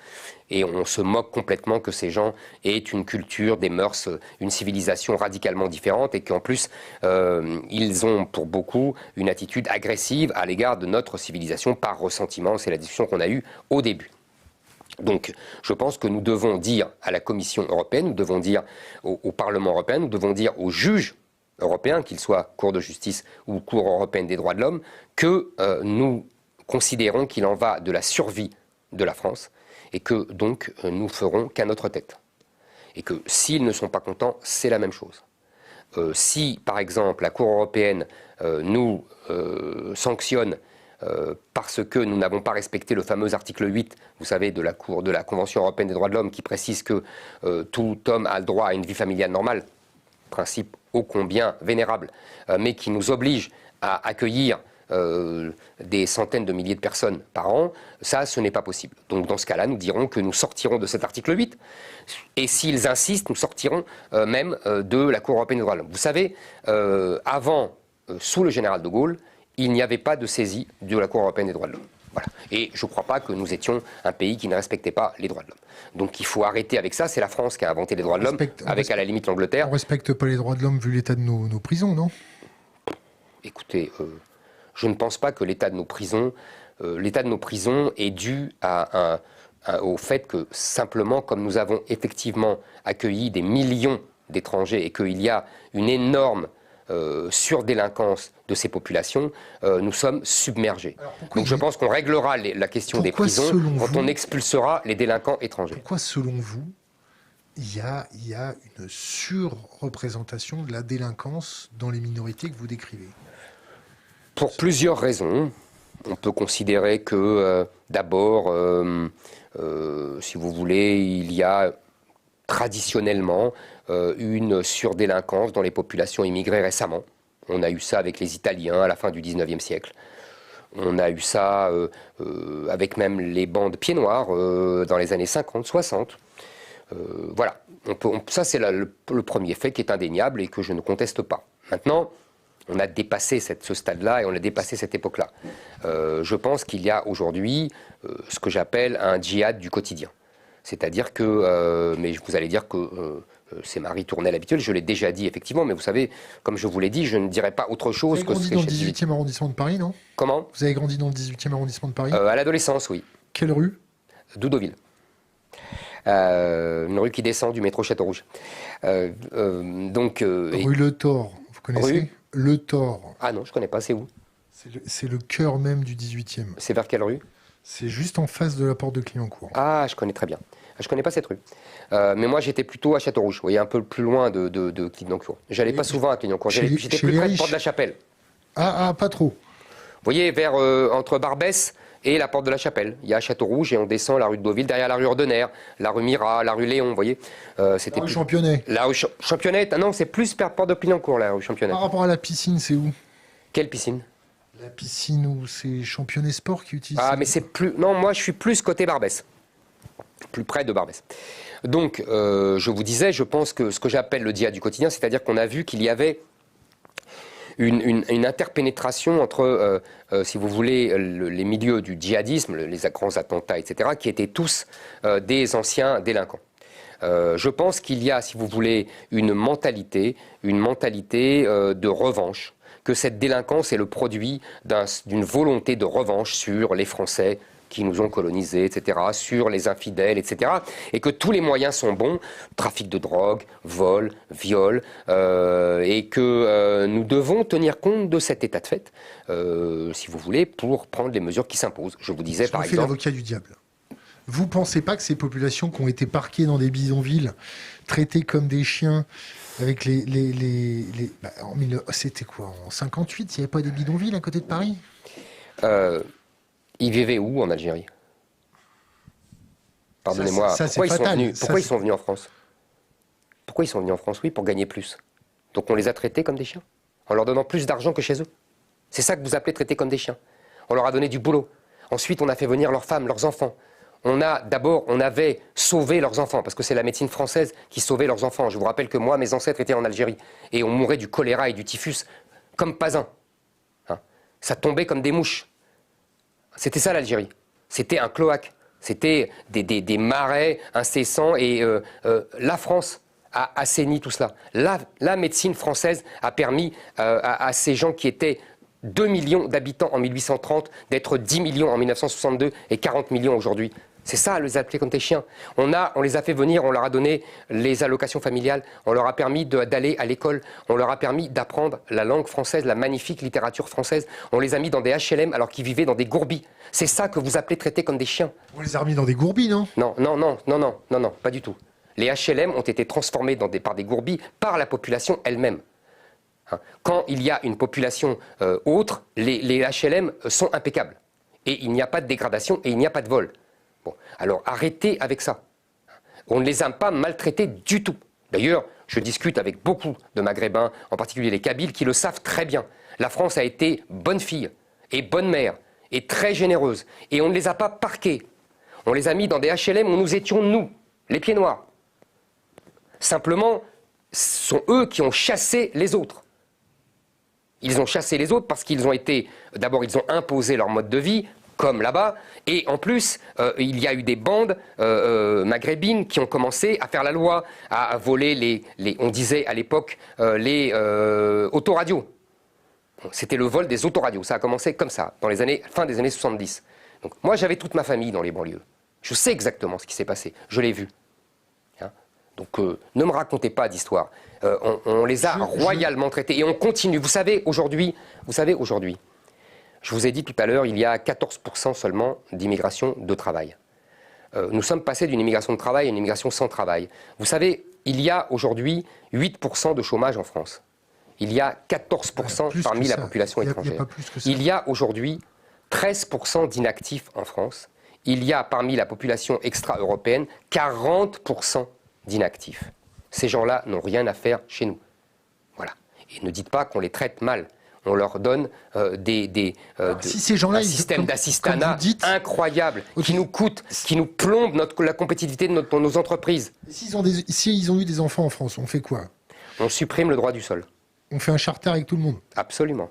Et on se moque complètement que ces gens aient une culture, des mœurs, une civilisation radicalement différente et qu'en plus, ils ont pour beaucoup une attitude agressive à l'égard de notre civilisation par ressentiment. C'est la discussion qu'on a eue au début. Donc, je pense que nous devons dire à la Commission européenne, nous devons dire au Parlement européen, nous devons dire aux juges européens, qu'ils soient Cour de justice ou Cour européenne des droits de l'homme, que nous considérons qu'il en va de la survie de la France et que donc nous ferons qu'à notre tête. Et que s'ils ne sont pas contents, c'est la même chose. Si, par exemple, la Cour européenne nous sanctionne parce que nous n'avons pas respecté le fameux article 8, vous savez, de la Convention européenne des droits de l'homme, qui précise que tout homme a le droit à une vie familiale normale, principe ô combien vénérable, mais qui nous oblige à accueillir des centaines de milliers de personnes par an, ça, ce n'est pas possible. Donc dans ce cas-là, nous dirons que nous sortirons de cet article 8, et s'ils insistent, nous sortirons même de la Cour européenne des droits de l'homme. Vous savez, avant, sous le général de Gaulle, il n'y avait pas de saisie de la Cour européenne des droits de l'homme. Voilà. Et je ne crois pas que nous étions un pays qui ne respectait pas les droits de l'homme. Donc il faut arrêter avec ça. C'est la France qui a inventé les droits de l'homme, avec à la limite l'Angleterre. On ne respecte pas les droits de l'homme vu l'état de nos prisons, non ? Écoutez, je ne pense pas que l'état de nos prisons est dû au fait que simplement, comme nous avons effectivement accueilli des millions d'étrangers et qu'il y a une énorme surdélinquance de ces populations, nous sommes submergés. Donc je pense qu'on réglera la question des prisons quand on expulsera les délinquants étrangers. Pourquoi, selon vous, il y a une surreprésentation de la délinquance dans les minorités que vous décrivez ? Pour plusieurs raisons. On peut considérer que, d'abord, si vous voulez, il y a traditionnellement une surdélinquance dans les populations immigrées récemment. On a eu ça avec les Italiens à la fin du 19e siècle. On a eu ça avec même les bandes pieds noirs dans les années 50, 60. Voilà, ça c'est le premier fait qui est indéniable et que je ne conteste pas. Maintenant, on a dépassé ce stade-là et on a dépassé cette époque-là. Je pense qu'il y a aujourd'hui ce que j'appelle un djihad du quotidien. C'est-à-dire que, mais vous allez dire que c'est ma ritournelle habituelle, je l'ai déjà dit effectivement, mais vous savez, comme je vous l'ai dit, je ne dirais pas autre chose que ce que j'ai dit. Vous avez grandi dans le 18e arrondissement de Paris, non ? Comment ? Vous avez grandi dans le 18e arrondissement de Paris ? À l'adolescence, oui. Quelle rue ? Doudoville. Une rue qui descend du métro Château-Rouge. Rue Le Thor, vous connaissez ? Le Thor. Ah non, je ne connais pas, c'est où ? C'est le cœur même du 18e. C'est vers quelle rue ? C'est juste en face de la porte de Clignancourt. Ah, je connais très bien. Je ne connais pas cette rue. Mais moi, j'étais plutôt à Château-Rouge, vous voyez, un peu plus loin de Clignancourt. J'allais pas souvent à Clignancourt. J'étais plus près de Porte de la Chapelle. Ah, pas trop. Vous voyez, entre Barbès et la Porte de la Chapelle. Il y a Château-Rouge et on descend la rue de Deauville, derrière la rue Ordener, la rue Mira, la rue Léon, vous voyez. C'était la rue Championnet. La rue Championnet, non, c'est plus vers Porte de Clignancourt, la rue Championnet. Par rapport à la piscine, c'est où ? Quelle piscine ? La piscine où c'est Championnet Sport qui utilise. Ah, mais c'est plus... Non, moi, je suis plus côté Barbès. plus près de Barbès. Donc, je vous disais, je pense que ce que j'appelle le djihad du quotidien, c'est-à-dire qu'on a vu qu'il y avait une interpénétration entre, si vous voulez, les milieux du djihadisme, les grands attentats, etc., qui étaient tous des anciens délinquants. Je pense qu'il y a, si vous voulez, une mentalité de revanche, que cette délinquance est le produit d'une volonté de revanche sur les Français qui nous ont colonisés, etc., sur les infidèles, etc., et que tous les moyens sont bons, trafic de drogue, vol, viol, et que nous devons tenir compte de cet état de fait, si vous voulez, pour prendre les mesures qui s'imposent. Je vous disais, par exemple... l'avocat du diable. Vous ne pensez pas que ces populations qui ont été parquées dans des bidonvilles, traitées comme des chiens, avec c'était quoi, en 58, il n'y avait pas des bidonvilles à côté de Paris? Ils vivaient où en Algérie? Pardonnez-moi, pourquoi ils sont venus en France? Pourquoi ils sont venus en France? Oui, pour gagner plus. Donc on les a traités comme des chiens, en leur donnant plus d'argent que chez eux. C'est ça que vous appelez traiter comme des chiens. On leur a donné du boulot. Ensuite, on a fait venir leurs femmes, leurs enfants. On avait sauvé leurs enfants, parce que c'est la médecine française qui sauvait leurs enfants. Je vous rappelle que moi, mes ancêtres étaient en Algérie, et on mourait du choléra et du typhus comme pas un. Hein? Ça tombait comme des mouches. C'était ça l'Algérie. C'était un cloaque. C'était des marais incessants, et la France a assaini tout cela. La médecine française a permis à ces gens qui étaient 2 millions d'habitants en 1830 d'être 10 millions en 1962 et 40 millions aujourd'hui. C'est ça, les appeler comme des chiens. On les a fait venir, on leur a donné les allocations familiales, on leur a permis d'aller à l'école, on leur a permis d'apprendre la langue française, la magnifique littérature française. On les a mis dans des HLM alors qu'ils vivaient dans des gourbis. C'est ça que vous appelez traiter comme des chiens. On les a remis dans des gourbis, non? Non, pas du tout. Les HLM ont été transformés par des gourbis par la population elle-même. Quand il y a une population autre, les HLM sont impeccables. Et il n'y a pas de dégradation et il n'y a pas de vol. Bon, alors arrêtez avec ça. On ne les a pas maltraités du tout. D'ailleurs, je discute avec beaucoup de Maghrébins, en particulier les Kabyles, qui le savent très bien. La France a été bonne fille et bonne mère et très généreuse. Et on ne les a pas parqués. On les a mis dans des HLM où nous étions, nous, les pieds noirs. Simplement, ce sont eux qui ont chassé les autres. Ils ont chassé les autres parce qu'ils ont été... D'abord, ils ont imposé leur mode de vie, comme là-bas, et en plus, il y a eu des bandes maghrébines qui ont commencé à faire la loi, à voler on disait à l'époque, les autoradios. C'était le vol des autoradios, ça a commencé comme ça, dans fin des années 70. Donc, moi, j'avais toute ma famille dans les banlieues. Je sais exactement ce qui s'est passé, je l'ai vu. Hein? Donc, ne me racontez pas d'histoire. On les a royalement traités, et on continue. Vous savez, aujourd'hui, je vous ai dit tout à l'heure, il y a 14% seulement d'immigration de travail. Nous sommes passés d'une immigration de travail à une immigration sans travail. Vous savez, il y a aujourd'hui 8% de chômage en France. Il y a 14% parmi la population étrangère. Il y a aujourd'hui 13% d'inactifs en France. Il y a parmi la population extra-européenne 40% d'inactifs. Ces gens-là n'ont rien à faire chez nous. Voilà. Et ne dites pas qu'on les traite mal. On leur donne un système d'assistanat incroyable, qui nous coûte, qui nous plombe la compétitivité de nos entreprises. S'ils ont eu des enfants en France, on fait quoi? On supprime le droit du sol. On fait un charter avec tout le monde? Absolument.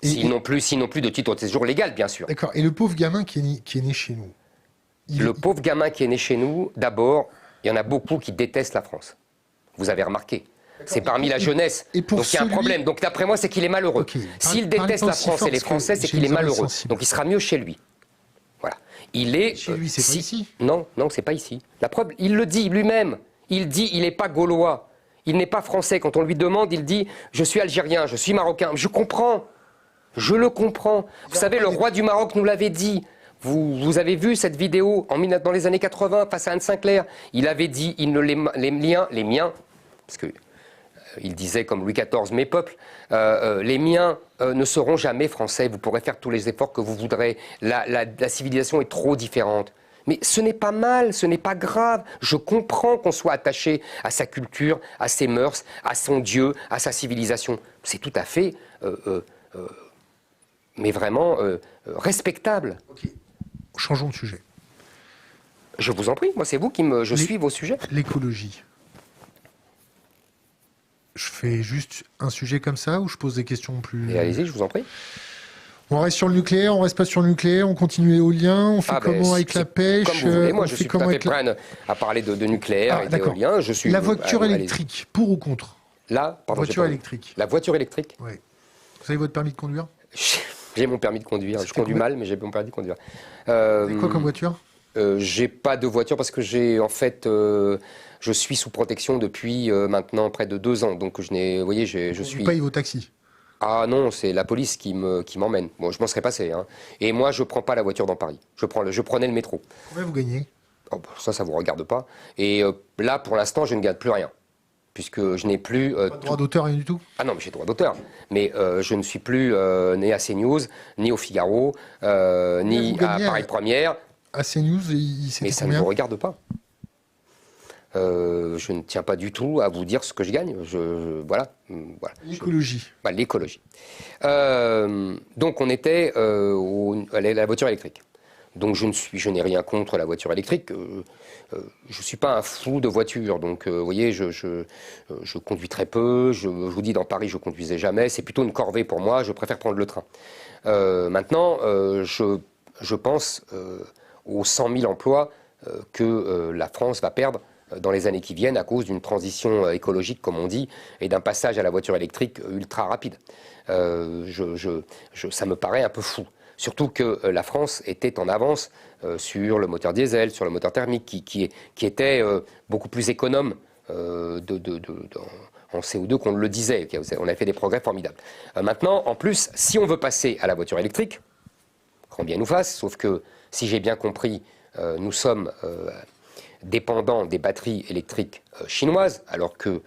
S'ils n'ont plus de titre de séjour légal, bien sûr. D'accord. Et le pauvre gamin qui est né chez nous? Pauvre gamin qui est né chez nous, d'abord, il y en a beaucoup qui détestent la France. Vous avez remarqué. C'est parmi la jeunesse. Donc il y a un problème. Donc d'après moi, c'est qu'il est malheureux. S'il déteste la France et les Français, c'est qu'il est malheureux. Donc il sera mieux chez lui. Voilà. Chez lui, c'est pas ici. Non, c'est pas ici. La preuve, il le dit lui-même. Il dit, il n'est pas gaulois. Il n'est pas français. Quand on lui demande, il dit, je suis algérien, je suis marocain. Je comprends. Je le comprends. Vous savez, le roi du Maroc nous l'avait dit. Vous avez vu cette vidéo dans les années 80 face à Anne Sinclair. Il avait dit, les miens, parce que il disait comme Louis XIV, mes peuples, les miens ne seront jamais français, vous pourrez faire tous les efforts que vous voudrez, la civilisation est trop différente. Mais ce n'est pas mal, ce n'est pas grave, je comprends qu'on soit attaché à sa culture, à ses mœurs, à son Dieu, à sa civilisation. C'est tout à fait, mais vraiment respectable. Okay. Changeons de sujet. Je vous en prie, moi c'est vous qui me... Je suis vos sujets. L'écologie. Je fais juste un sujet comme ça ou je pose des questions plus... Et allez-y, je vous en prie. On reste sur le nucléaire, on reste pas sur le nucléaire, on continue éolien, on fait comment avec la pêche? Comme vous voulez, moi je suis tout à fait prêt à parler de nucléaire et d'éolien. La voiture électrique, pour ou contre? Voiture électrique. La voiture électrique? Oui. Vous avez votre permis de conduire? J'ai mon permis de conduire. Je conduis mal, mais j'ai mon permis de conduire. C'est quoi comme voiture? J'ai pas de voiture parce que je suis sous protection depuis maintenant près de 2 ans. Donc vous voyez, je suis... Vous payez vos taxis? Ah non, c'est la police qui m'emmène. Bon, je m'en serais passé. Hein. Et moi, je prends pas la voiture dans Paris. Je prenais le métro. Combien vous gagnez? Ça vous regarde pas. Et là, pour l'instant, je ne gagne plus rien. Puisque je n'ai plus... pas de droit d'auteur, rien du tout? Ah non, mais j'ai droit d'auteur. Mais je ne suis plus ni à CNews, ni au Figaro, ni à Paris Première. À CNews, mais ça ne vous regarde pas. Je ne tiens pas du tout à vous dire ce que je gagne. Voilà. L'écologie. L'écologie. Donc on était à la voiture électrique. Donc je n'ai rien contre la voiture électrique. Je ne suis pas un fou de voiture. Donc vous voyez, je conduis très peu. Je vous dis, dans Paris, je ne conduisais jamais. C'est plutôt une corvée pour moi. Je préfère prendre le train. Maintenant, je pense aux 100 000 emplois que la France va perdre dans les années qui viennent à cause d'une transition écologique, comme on dit, et d'un passage à la voiture électrique ultra rapide. Ça me paraît un peu fou. Surtout que la France était en avance sur le moteur diesel, sur le moteur thermique, qui était beaucoup plus économe en CO2 qu'on le disait. On a fait des progrès formidables. Maintenant, en plus, si on veut passer à la voiture électrique, grand bien nous fasse, sauf que, si j'ai bien compris, nous sommes dépendants des batteries électriques chinoises, alors que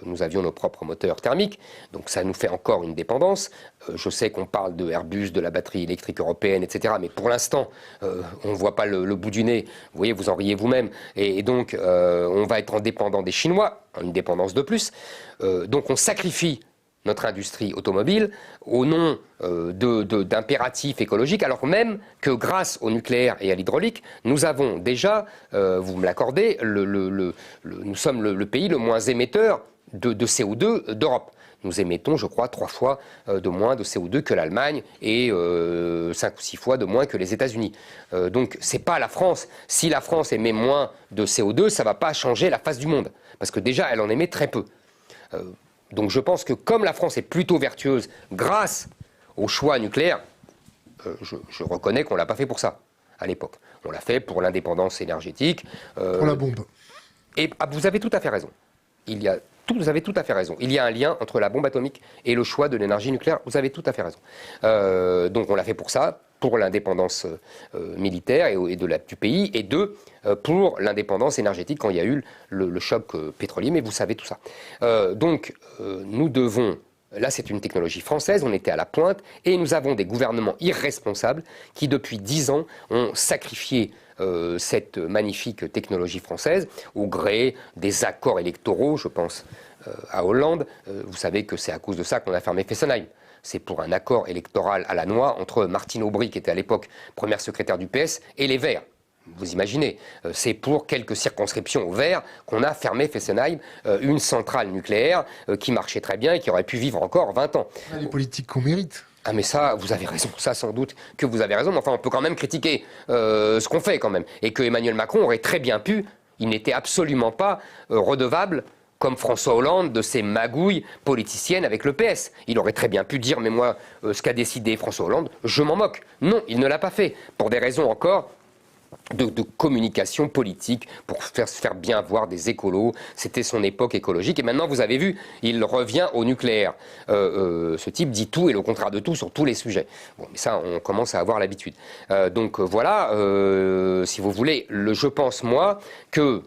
nous avions nos propres moteurs thermiques, donc ça nous fait encore une dépendance. Je sais qu'on parle de Airbus, de la batterie électrique européenne, etc., mais pour l'instant, on ne voit pas le bout du nez. Vous voyez, vous en riez vous-même. Et donc, on va être en dépendant des Chinois, une dépendance de plus. Donc, on sacrifie notre industrie automobile au nom d'impératifs écologiques, alors même que grâce au nucléaire et à l'hydraulique, nous avons déjà, vous me l'accordez, nous sommes le pays le moins émetteur de CO2 d'Europe. Nous émettons, je crois, 3 fois de moins de CO2 que l'Allemagne et 5 ou 6 fois de moins que les États-Unis. Donc, c'est pas la France. Si la France émet moins de CO2, ça ne va pas changer la face du monde, parce que déjà, elle en émet très peu. Donc je pense que comme la France est plutôt vertueuse grâce au choix nucléaire, je reconnais qu'on ne l'a pas fait pour ça à l'époque. On l'a fait pour l'indépendance énergétique. Pour la bombe. Et vous avez tout à fait raison. Vous avez tout à fait raison. Il y a un lien entre la bombe atomique et le choix de l'énergie nucléaire. Vous avez tout à fait raison. Donc on l'a fait pour ça, pour l'indépendance militaire du pays, et pour l'indépendance énergétique quand il y a eu le choc pétrolier, mais vous savez tout ça. Donc nous devons, là c'est une technologie française, on était à la pointe, et nous avons des gouvernements irresponsables qui depuis 10 ans ont sacrifié cette magnifique technologie française au gré des accords électoraux, je pense à Hollande. Vous savez que c'est à cause de ça qu'on a fermé Fessenheim. C'est pour un accord électoral à la noix entre Martine Aubry, qui était à l'époque première secrétaire du PS, et les Verts. Vous imaginez, c'est pour quelques circonscriptions aux Verts qu'on a fermé Fessenheim, une centrale nucléaire qui marchait très bien et qui aurait pu vivre encore 20 ans. Les politiques qu'on mérite. Ah mais ça, vous avez raison, ça sans doute que vous avez raison, mais enfin on peut quand même critiquer ce qu'on fait quand même. Et que Emmanuel Macron aurait très bien pu, il n'était absolument pas redevable, comme François Hollande, de ses magouilles politiciennes avec le PS. Il aurait très bien pu dire, mais moi, ce qu'a décidé François Hollande, je m'en moque. Non, il ne l'a pas fait, pour des raisons encore de communication politique, pour faire bien voir des écolos. C'était son époque écologique. Et maintenant, vous avez vu, il revient au nucléaire. Ce type dit tout et le contraire de tout sur tous les sujets. Bon, mais ça, on commence à avoir l'habitude. Donc voilà, si vous voulez, je pense, moi, que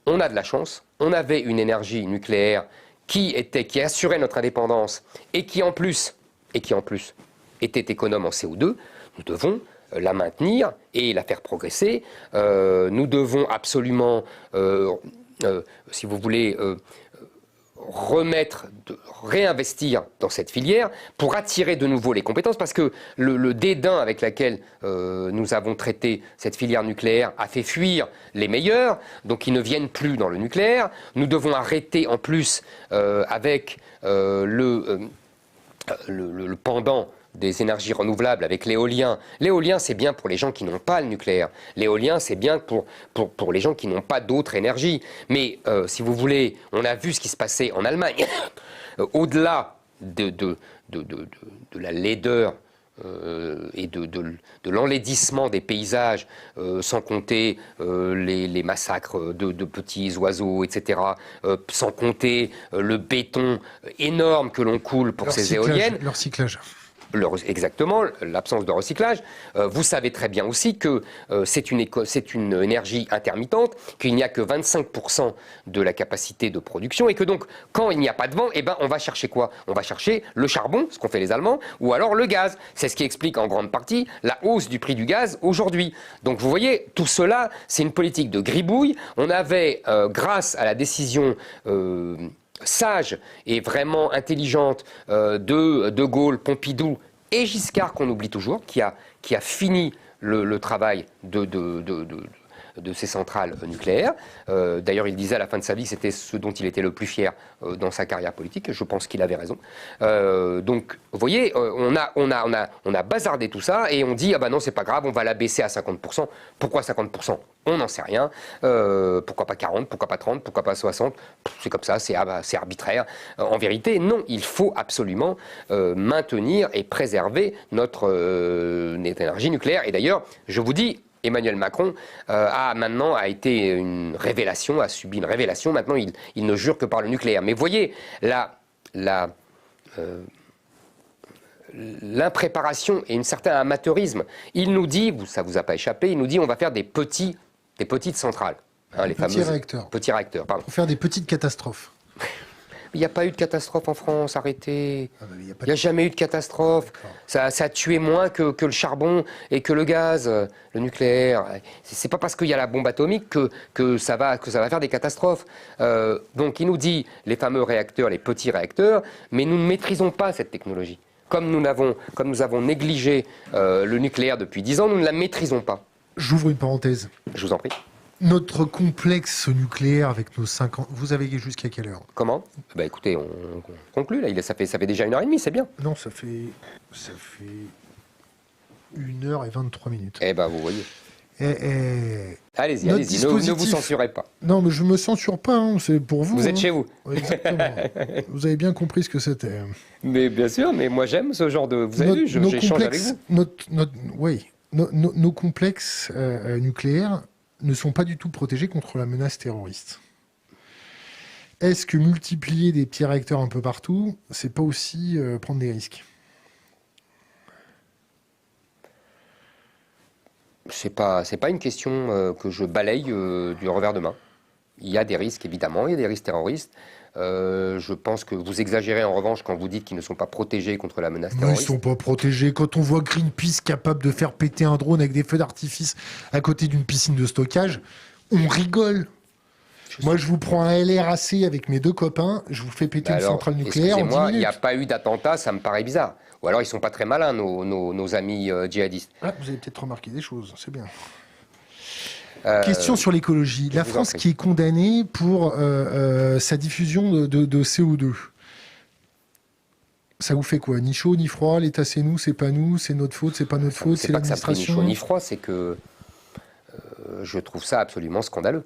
on a de la chance. On avait une énergie nucléaire qui assurait notre indépendance et qui en plus était économe en CO2. Nous devons la maintenir et la faire progresser. Nous devons absolument, si vous voulez, réinvestir dans cette filière pour attirer de nouveau les compétences, parce que le dédain avec lequel nous avons traité cette filière nucléaire a fait fuir les meilleurs, donc ils ne viennent plus dans le nucléaire. Nous devons arrêter en plus avec le pendant des énergies renouvelables avec l'éolien. L'éolien, c'est bien pour les gens qui n'ont pas le nucléaire. L'éolien, c'est bien pour les gens qui n'ont pas d'autres énergies. Mais si vous voulez, on a vu ce qui se passait en Allemagne. Au-delà de la laideur et de l'enlaidissement des paysages, sans compter les massacres de petits oiseaux, etc., sans compter le béton énorme que l'on coule pour ces éoliennes. Leur cyclage. Exactement, l'absence de recyclage. Vous savez très bien aussi que c'est une énergie intermittente, qu'il n'y a que 25% de la capacité de production et que donc, quand il n'y a pas de vent, eh ben, on va chercher quoi? On va chercher le charbon, ce qu'ont fait les Allemands, ou alors le gaz. C'est ce qui explique en grande partie la hausse du prix du gaz aujourd'hui. Donc vous voyez, tout cela, c'est une politique de gribouille. On avait, grâce à la décision sage et vraiment intelligente de Gaulle, Pompidou et Giscard, qu'on oublie toujours, qui a fini le travail de ces centrales nucléaires. D'ailleurs, il disait à la fin de sa vie que c'était ce dont il était le plus fier dans sa carrière politique. Je pense qu'il avait raison. Donc, vous voyez, on a bazardé tout ça et on dit, ah ben non, c'est pas grave, on va la baisser à 50%. Pourquoi 50%? On n'en sait rien. Pourquoi pas 40? Pourquoi pas 30? Pourquoi pas 60? C'est comme ça, c'est arbitraire. En vérité, non, il faut absolument maintenir et préserver notre énergie nucléaire. Et d'ailleurs, je vous dis, Emmanuel Macron a été une révélation, a subi une révélation. Maintenant, il ne jure que par le nucléaire. Mais voyez, l'impréparation et un certain amateurisme. Il nous dit, ça vous a pas échappé, il nous dit on va faire des petites centrales. Hein, les petits réacteurs. Petits réacteurs, pardon. Pour faire des petites catastrophes. Il n'y a pas eu de catastrophe en France, arrêtez. Il n'y a jamais eu de catastrophe. Ça a tué moins que le charbon et que le gaz, le nucléaire. C'est pas parce qu'il y a la bombe atomique que ça va faire des catastrophes. Donc il nous dit les fameux réacteurs, les petits réacteurs, mais nous ne maîtrisons pas cette technologie. Comme nous avons négligé le nucléaire depuis 10 ans, nous ne la maîtrisons pas. J'ouvre une parenthèse. Je vous en prie. Notre complexe nucléaire avec nos 50... Vous avez jusqu'à quelle heure? Comment? Bah écoutez, on conclut là. Ça fait déjà 1h30, c'est bien. Non, ça fait 1h23. Eh ben, vous voyez. Allez-y, ne vous censurez pas. Non, mais je me censure pas, hein, c'est pour vous. Vous êtes chez vous. Exactement. Vous avez bien compris ce que c'était. Mais bien sûr, mais moi j'aime ce genre de... Vous avez vu, j'échange avec vous. Nos complexes nucléaires ne sont pas du tout protégés contre la menace terroriste. Est-ce que multiplier des petits réacteurs un peu partout, c'est pas aussi prendre des risques? C'est pas une question que je balaye du revers de main. Il y a des risques, évidemment, il y a des risques terroristes. Je pense que vous exagérez en revanche quand vous dites qu'ils ne sont pas protégés contre la menace terroriste. Ils ne sont pas protégés. Quand on voit Greenpeace capable de faire péter un drone avec des feux d'artifice à côté d'une piscine de stockage, on rigole. Moi, je vous prends un LRAC avec mes 2 copains, je vous fais péter une centrale nucléaire en 10 minutes. Il n'y a pas eu d'attentat, ça me paraît bizarre. Ou alors ils ne sont pas très malins, nos amis djihadistes. Ah, vous avez peut-être remarqué des choses, c'est bien. Question sur l'écologie. La France qui est condamnée pour sa diffusion de CO2. Ça vous fait quoi? Ni chaud, ni froid, l'État c'est nous, c'est pas nous, c'est notre faute, c'est pas notre faute, c'est l'administration. C'est pas que ça fait ni chaud, ni froid, c'est que je trouve ça absolument scandaleux.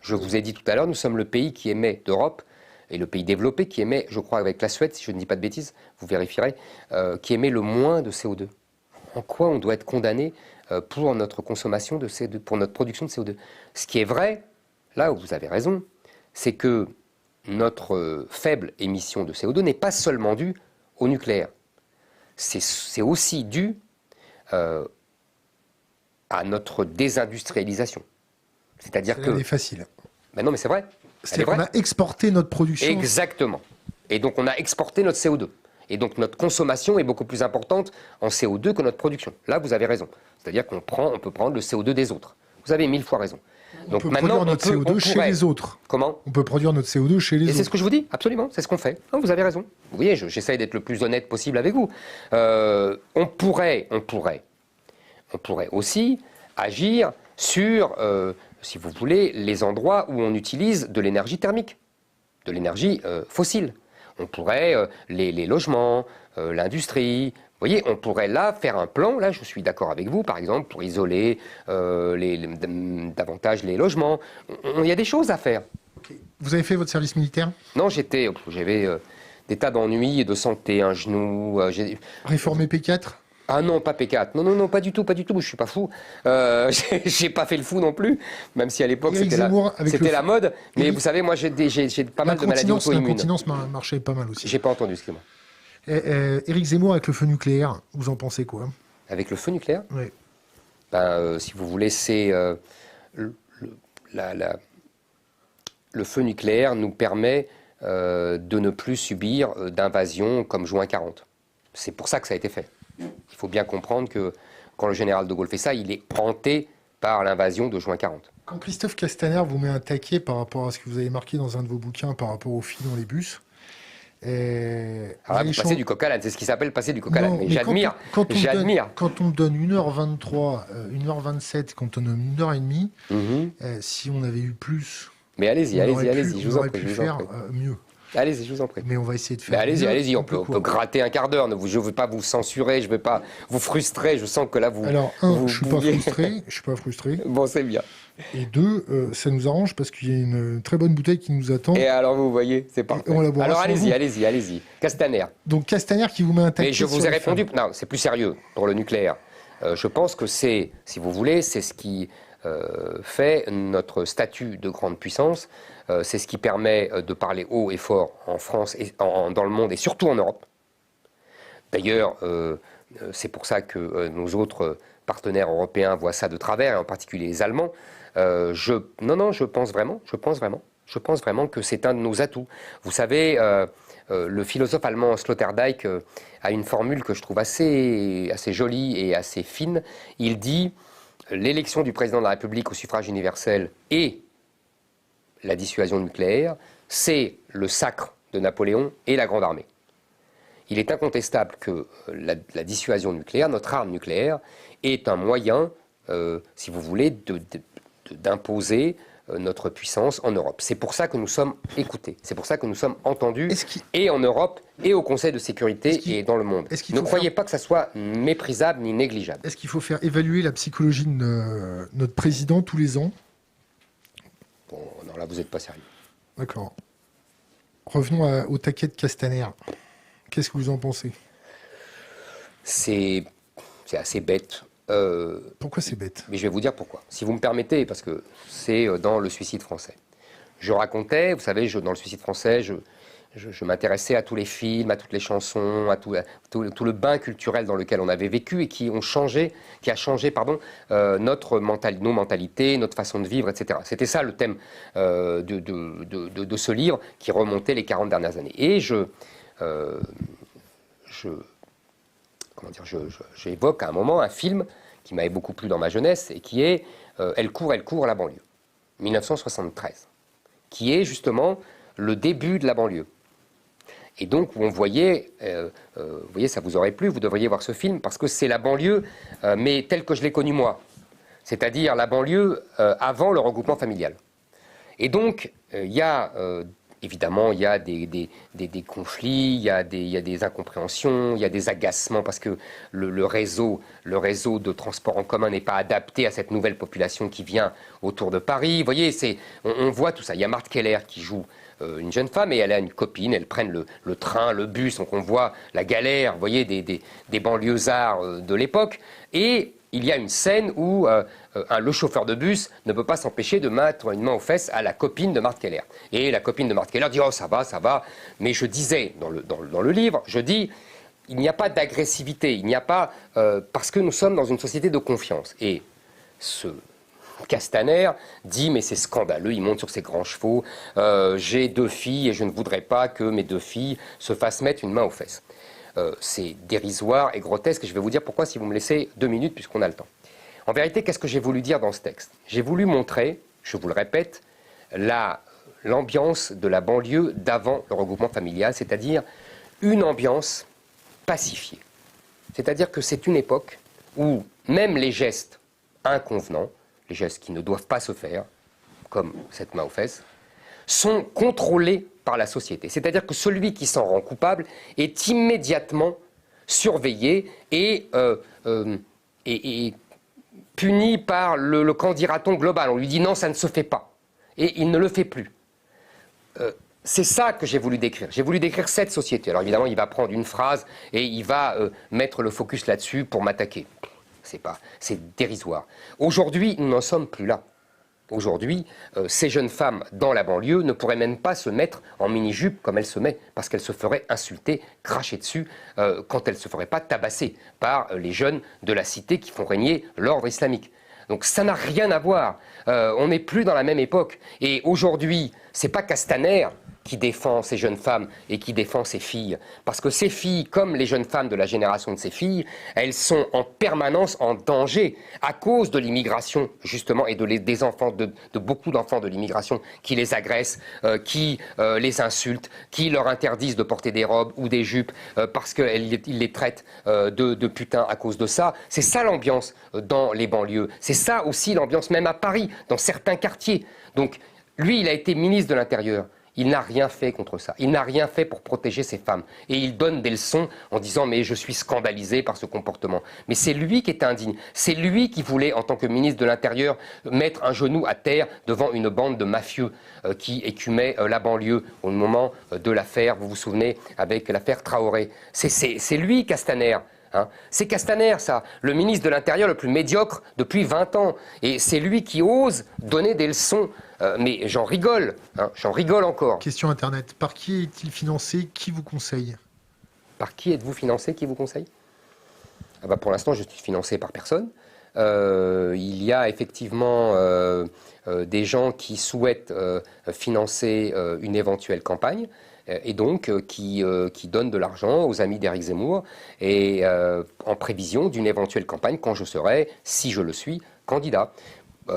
Je vous ai dit tout à l'heure, nous sommes le pays qui émet d'Europe, et le pays développé qui émet, je crois avec la Suède, si je ne dis pas de bêtises, vous vérifierez, qui émet le moins de CO2. En quoi on doit être condamné pour notre consommation de CO2, pour notre production de CO2? Ce qui est vrai, là où vous avez raison, c'est que notre faible émission de CO2 n'est pas seulement due au nucléaire. C'est aussi dû à notre désindustrialisation. C'est-à-dire que... C'est facile. Ben non, mais c'est vrai. C'est qu'on a exporté notre production. Exactement. Et donc on a exporté notre CO2. Et donc notre consommation est beaucoup plus importante en CO2 que notre production. Là, vous avez raison. C'est-à-dire qu'on peut prendre le CO2 des autres. Vous avez 1000 fois raison. On peut produire notre CO2 chez les autres. Comment? On peut produire notre CO2 chez les autres. Et c'est ce que je vous dis, absolument, c'est ce qu'on fait. Non, vous avez raison. Vous voyez, j'essaye d'être le plus honnête possible avec vous. On pourrait aussi agir sur, si vous voulez, les endroits où on utilise de l'énergie thermique, de l'énergie fossile. On pourrait, les logements, l'industrie. Vous voyez, on pourrait là faire un plan, là je suis d'accord avec vous, par exemple, pour isoler davantage les logements. Il y a des choses à faire. Okay. Vous avez fait votre service militaire? Non, j'avais des tas d'ennuis, de santé, un genou. Réformer P4? Ah non, pas P4. Non, pas du tout, je suis pas fou. J'ai pas fait le fou non plus, même si à l'époque c'était la mode. Mais vous savez, moi j'ai pas mal de maladies auto-immunes. L'incontinence marchait pas mal aussi. J'ai pas entendu, excusez-moi. Éric Zemmour avec le feu nucléaire, vous en pensez quoi? Avec le feu nucléaire? Oui. Si vous voulez, c'est le feu nucléaire nous permet de ne plus subir d'invasion comme juin 40. C'est pour ça que ça a été fait. Il faut bien comprendre que quand le général de Gaulle fait ça, il est hanté par l'invasion de juin 40. Quand Christophe Castaner vous met un taquet par rapport à ce que vous avez marqué dans un de vos bouquins par rapport aux filles dans les bus... Alors là, vous passez du coq à l'âne, c'est ce qui s'appelle passer du coq à l'âne. Mais j'admire. Quand on donne 1h23, 1h27, quand on donne 1h30, si on avait eu plus... Mais allez-y, je vous en prie. Mieux. Allez-y, je vous en prie. Mais on va essayer de faire. Allez-y, on peut gratter un quart d'heure. Je ne veux pas vous censurer, je ne veux pas vous frustrer. Je sens que là, vous. Alors, je ne suis pas frustré. Bon, c'est bien. Et deux, ça nous arrange parce qu'il y a une très bonne bouteille qui nous attend. Et alors, vous voyez, c'est parfait. Alors, allez-y. Castaner. Donc, Castaner qui vous met un taquet. Mais je vous ai répondu. Non, c'est plus sérieux pour le nucléaire. Je pense que c'est, si vous voulez, c'est ce qui fait notre statut de grande puissance. C'est ce qui permet de parler haut et fort en France, et dans le monde et surtout en Europe. D'ailleurs, c'est pour ça que nos autres partenaires européens voient ça de travers, et en particulier les Allemands. Je pense vraiment que c'est un de nos atouts. Vous savez, le philosophe allemand Sloterdijk a une formule que je trouve assez jolie et assez fine. Il dit « L'élection du président de la République au suffrage universel et la dissuasion nucléaire, c'est le sacre de Napoléon et la Grande Armée. » Il est incontestable que la dissuasion nucléaire, notre arme nucléaire, est un moyen, si vous voulez, d'imposer notre puissance en Europe. C'est pour ça que nous sommes écoutés, c'est pour ça que nous sommes entendus, et en Europe, et au Conseil de sécurité, et dans le monde. Ne croyez pas que ça soit méprisable ni négligeable. Est-ce qu'il faut faire évaluer la psychologie de notre président tous les ans? Bon, non, là, vous n'êtes pas sérieux. D'accord. Revenons au taquet de Castaner. Qu'est-ce que vous en pensez? C'est assez bête. Pourquoi c'est bête? Mais je vais vous dire pourquoi. Si vous me permettez, parce que c'est dans Le Suicide français. Je racontais, vous savez, dans Le Suicide français, je m'intéressais à tous les films, à toutes les chansons, à tout le bain culturel dans lequel on avait vécu et qui a changé nos mentalités, notre façon de vivre, etc. C'était ça le thème de ce livre qui remontait les 40 dernières années. Et j'évoque à un moment un film qui m'avait beaucoup plu dans ma jeunesse et qui est Elle court, la banlieue, 1973, qui est justement le début de la banlieue. Et donc, où on voyait, vous voyez, ça vous aurait plu, vous devriez voir ce film, parce que c'est la banlieue, mais telle que je l'ai connue moi. C'est-à-dire la banlieue avant le regroupement familial. Et donc, évidemment, il y a des conflits, il y a des incompréhensions, il y a des agacements, parce que le réseau de transport en commun n'est pas adapté à cette nouvelle population qui vient autour de Paris. Vous voyez, on voit tout ça. Il y a Marthe Keller qui joue une jeune femme et elle a une copine, elles prennent le train, le bus, donc on voit la galère, vous voyez, des banlieusards de l'époque. Et il y a une scène où le chauffeur de bus ne peut pas s'empêcher de mettre une main aux fesses à la copine de Marthe Keller. Et la copine de Marthe Keller dit « Oh, ça va ». Mais je disais, dans le livre, je dis « Il n'y a pas d'agressivité, il n'y a pas… parce que nous sommes dans une société de confiance ». Et ce Castaner dit « Mais c'est scandaleux, il monte sur ses grands chevaux, j'ai 2 filles et je ne voudrais pas que mes 2 filles se fassent mettre une main aux fesses ». C'est dérisoire et grotesque, et je vais vous dire pourquoi si vous me laissez 2 minutes, puisqu'on a le temps. En vérité, qu'est-ce que j'ai voulu dire dans ce texte? J'ai voulu montrer, je vous le répète, l'ambiance de la banlieue d'avant le regroupement familial, c'est-à-dire une ambiance pacifiée. C'est-à-dire que c'est une époque où même les gestes inconvenants, les gestes qui ne doivent pas se faire, comme cette main aux fesses, sont contrôlés par la société. C'est-à-dire que celui qui s'en rend coupable est immédiatement surveillé et puni par le qu'en dira-t-on global. On lui dit non, ça ne se fait pas. Et il ne le fait plus. C'est ça que j'ai voulu décrire. J'ai voulu décrire cette société. Alors évidemment, il va prendre une phrase et il va mettre le focus là-dessus pour m'attaquer. C'est dérisoire. Aujourd'hui, nous n'en sommes plus là. Aujourd'hui, ces jeunes femmes dans la banlieue ne pourraient même pas se mettre en mini-jupe comme elles se mettent, parce qu'elles se feraient insulter, cracher dessus, quand elles ne se feraient pas tabasser par les jeunes de la cité qui font régner l'ordre islamique. Donc ça n'a rien à voir. On n'est plus dans la même époque. Et aujourd'hui, c'est pas Castaner qui défend ces jeunes femmes et qui défend ces filles. Parce que ces filles, comme les jeunes femmes de la génération de ces filles, elles sont en permanence en danger à cause de l'immigration, justement, et des enfants, de beaucoup d'enfants de l'immigration qui les agressent, qui les insultent, qui leur interdisent de porter des robes ou des jupes parce qu'ils les traitent de putains à cause de ça. C'est ça l'ambiance dans les banlieues. C'est ça aussi l'ambiance même à Paris, dans certains quartiers. Donc, lui, il a été ministre de l'Intérieur. Il n'a rien fait contre ça. Il n'a rien fait pour protéger ces femmes. Et il donne des leçons en disant « mais je suis scandalisé par ce comportement ». Mais c'est lui qui est indigne. C'est lui qui voulait, en tant que ministre de l'Intérieur, mettre un genou à terre devant une bande de mafieux qui écumaient la banlieue au moment de l'affaire, vous vous souvenez, avec l'affaire Traoré. C'est lui, Castaner. Hein. C'est Castaner, ça, le ministre de l'Intérieur le plus médiocre depuis 20 ans. Et c'est lui qui ose donner des leçons. Mais j'en rigole, hein, j'en rigole encore. Question Internet. Par qui est-il financé? Qui vous conseille? Par qui êtes-vous financé? Qui vous conseille? Pour l'instant, je suis financé par personne. Il y a effectivement des gens qui souhaitent financer une éventuelle campagne. Et donc qui donne de l'argent aux amis d'Éric Zemmour et en prévision d'une éventuelle campagne quand je serai, si je le suis, candidat.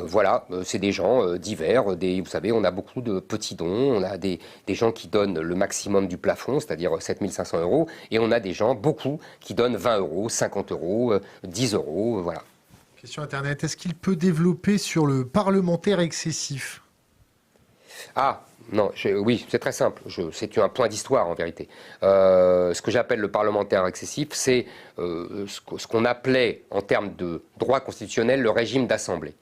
Voilà, c'est des gens divers, vous savez, on a beaucoup de petits dons, on a des gens qui donnent le maximum du plafond, c'est-à-dire 7 500 €, et on a des gens, beaucoup, qui donnent 20 €, 50 €, 10 €, voilà. Question Internet, est-ce qu'il peut développer sur le parlementaire excessif? Ah, non, oui, c'est très simple. C'est un point d'histoire en vérité. Ce que j'appelle le parlementaire excessif, c'est ce qu'on appelait en termes de droit constitutionnel le régime d'assemblée.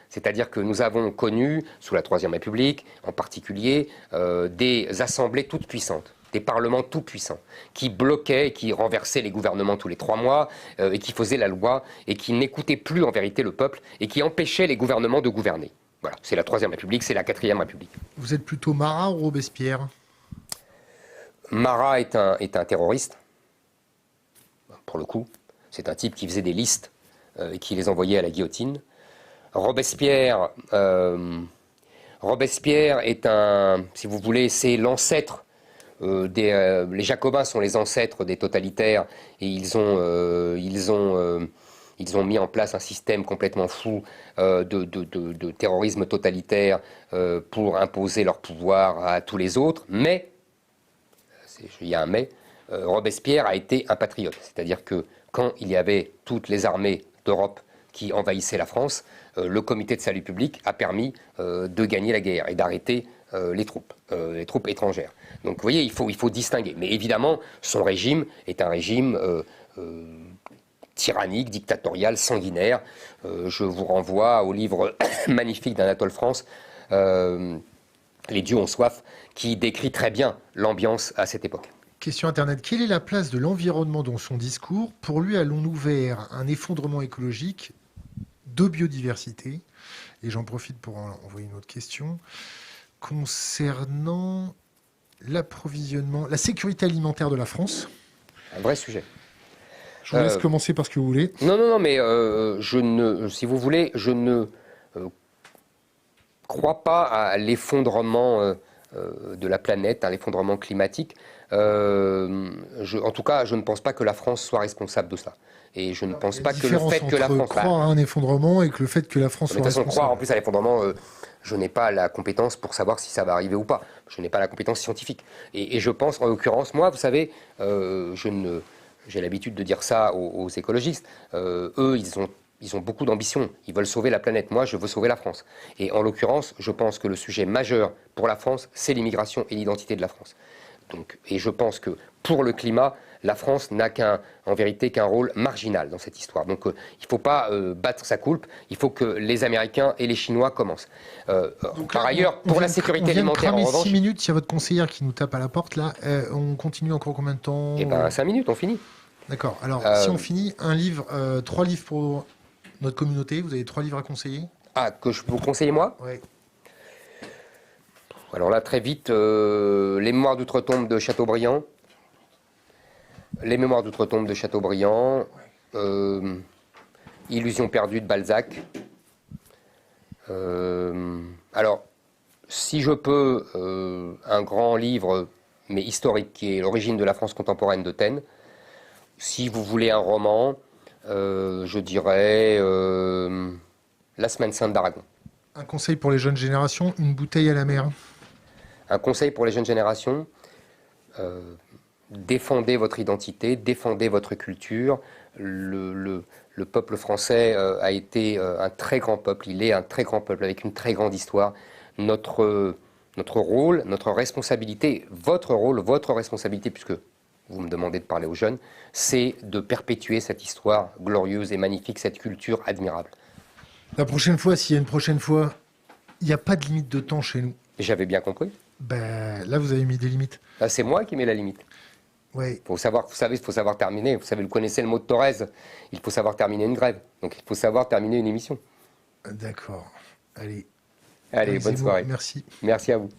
C'est-à-dire que nous avons connu, sous la Troisième République en particulier, des assemblées toutes puissantes, des parlements tout puissants, qui bloquaient, qui renversaient les gouvernements tous les 3 mois, et qui faisaient la loi, et qui n'écoutaient plus en vérité le peuple, et qui empêchaient les gouvernements de gouverner. Voilà, c'est la Troisième République, c'est la Quatrième République. Vous êtes plutôt Marat ou Robespierre? Marat est un terroriste, pour le coup. C'est un type qui faisait des listes et qui les envoyait à la guillotine. Robespierre est si vous voulez, c'est l'ancêtre les Jacobins sont les ancêtres des totalitaires et ils ont mis en place un système complètement fou de terrorisme totalitaire pour imposer leur pouvoir à tous les autres. Mais, il y a un mais, Robespierre a été un patriote. C'est-à-dire que quand il y avait toutes les armées d'Europe qui envahissaient la France, le comité de salut public a permis de gagner la guerre et d'arrêter les troupes étrangères. Donc vous voyez, il faut distinguer. Mais évidemment, son régime est un régime tyrannique, dictatorial, sanguinaire. Je vous renvoie au livre magnifique d'Anatole France, Les dieux ont soif, qui décrit très bien l'ambiance à cette époque. Question Internet. Quelle est la place de l'environnement dans son discours? Pour lui, allons-nous vers un effondrement écologique, de biodiversité? Et j'en profite pour envoyer une autre question. Concernant l'approvisionnement, la sécurité alimentaire de la France. Un vrai sujet. Je vous laisse commencer par ce que vous voulez. Non, mais si vous voulez, je ne crois pas à l'effondrement de la planète, à l'effondrement climatique. En tout cas, je ne pense pas que la France soit responsable de ça. Et je ne pense pas que le fait que la France... croire à un effondrement et que le fait que la France soit responsable. Croire en plus à l'effondrement, je n'ai pas la compétence pour savoir si ça va arriver ou pas. Je n'ai pas la compétence scientifique. Et je pense, en l'occurrence, moi, vous savez, j'ai l'habitude de dire ça aux écologistes. Eux, ils ont beaucoup d'ambition. Ils veulent sauver la planète. Moi, je veux sauver la France. Et en l'occurrence, je pense que le sujet majeur pour la France, c'est l'immigration et l'identité de la France. Et je pense que pour le climat, la France n'a en vérité qu'un rôle marginal dans cette histoire. Donc il ne faut pas battre sa coulpe, il faut que les Américains et les Chinois commencent. Par ailleurs, pour la sécurité alimentaire, en revanche... 6 minutes, il y a votre conseillère qui nous tape à la porte, là. On continue encore combien de temps? Eh bien, 5 minutes, on finit. D'accord. Alors, si on finit, 3 livres pour notre communauté, vous avez 3 livres à conseiller? Ah, que je peux vous conseiller, moi? Oui. Alors là, très vite, Les Mémoires d'Outre-Tombe de Chateaubriand. Les Mémoires d'Outre-Tombe de Chateaubriand. Illusion perdue de Balzac. Alors, si je peux, un grand livre, mais historique, qui est L'origine de la France contemporaine de Taine. Si vous voulez un roman, je dirais La Semaine Sainte d'Aragon. Un conseil pour les jeunes générations, une bouteille à la mer. Un conseil pour les jeunes générations, défendez votre identité, défendez votre culture. Le peuple français a été un très grand peuple, il est un très grand peuple avec une très grande histoire. Notre rôle, notre responsabilité, votre rôle, votre responsabilité, puisque vous me demandez de parler aux jeunes, c'est de perpétuer cette histoire glorieuse et magnifique, cette culture admirable. La prochaine fois, s'il y a une prochaine fois, il n'y a pas de limite de temps chez nous. J'avais bien compris. Ben, là, vous avez mis des limites. Là, c'est moi qui mets la limite. Oui. Faut savoir, vous savez, il faut savoir terminer. Vous savez, vous connaissez le mot de Thorez. Il faut savoir terminer une grève. Donc, il faut savoir terminer une émission. D'accord. Allez. Allez, bonne soirée. Merci. Merci à vous.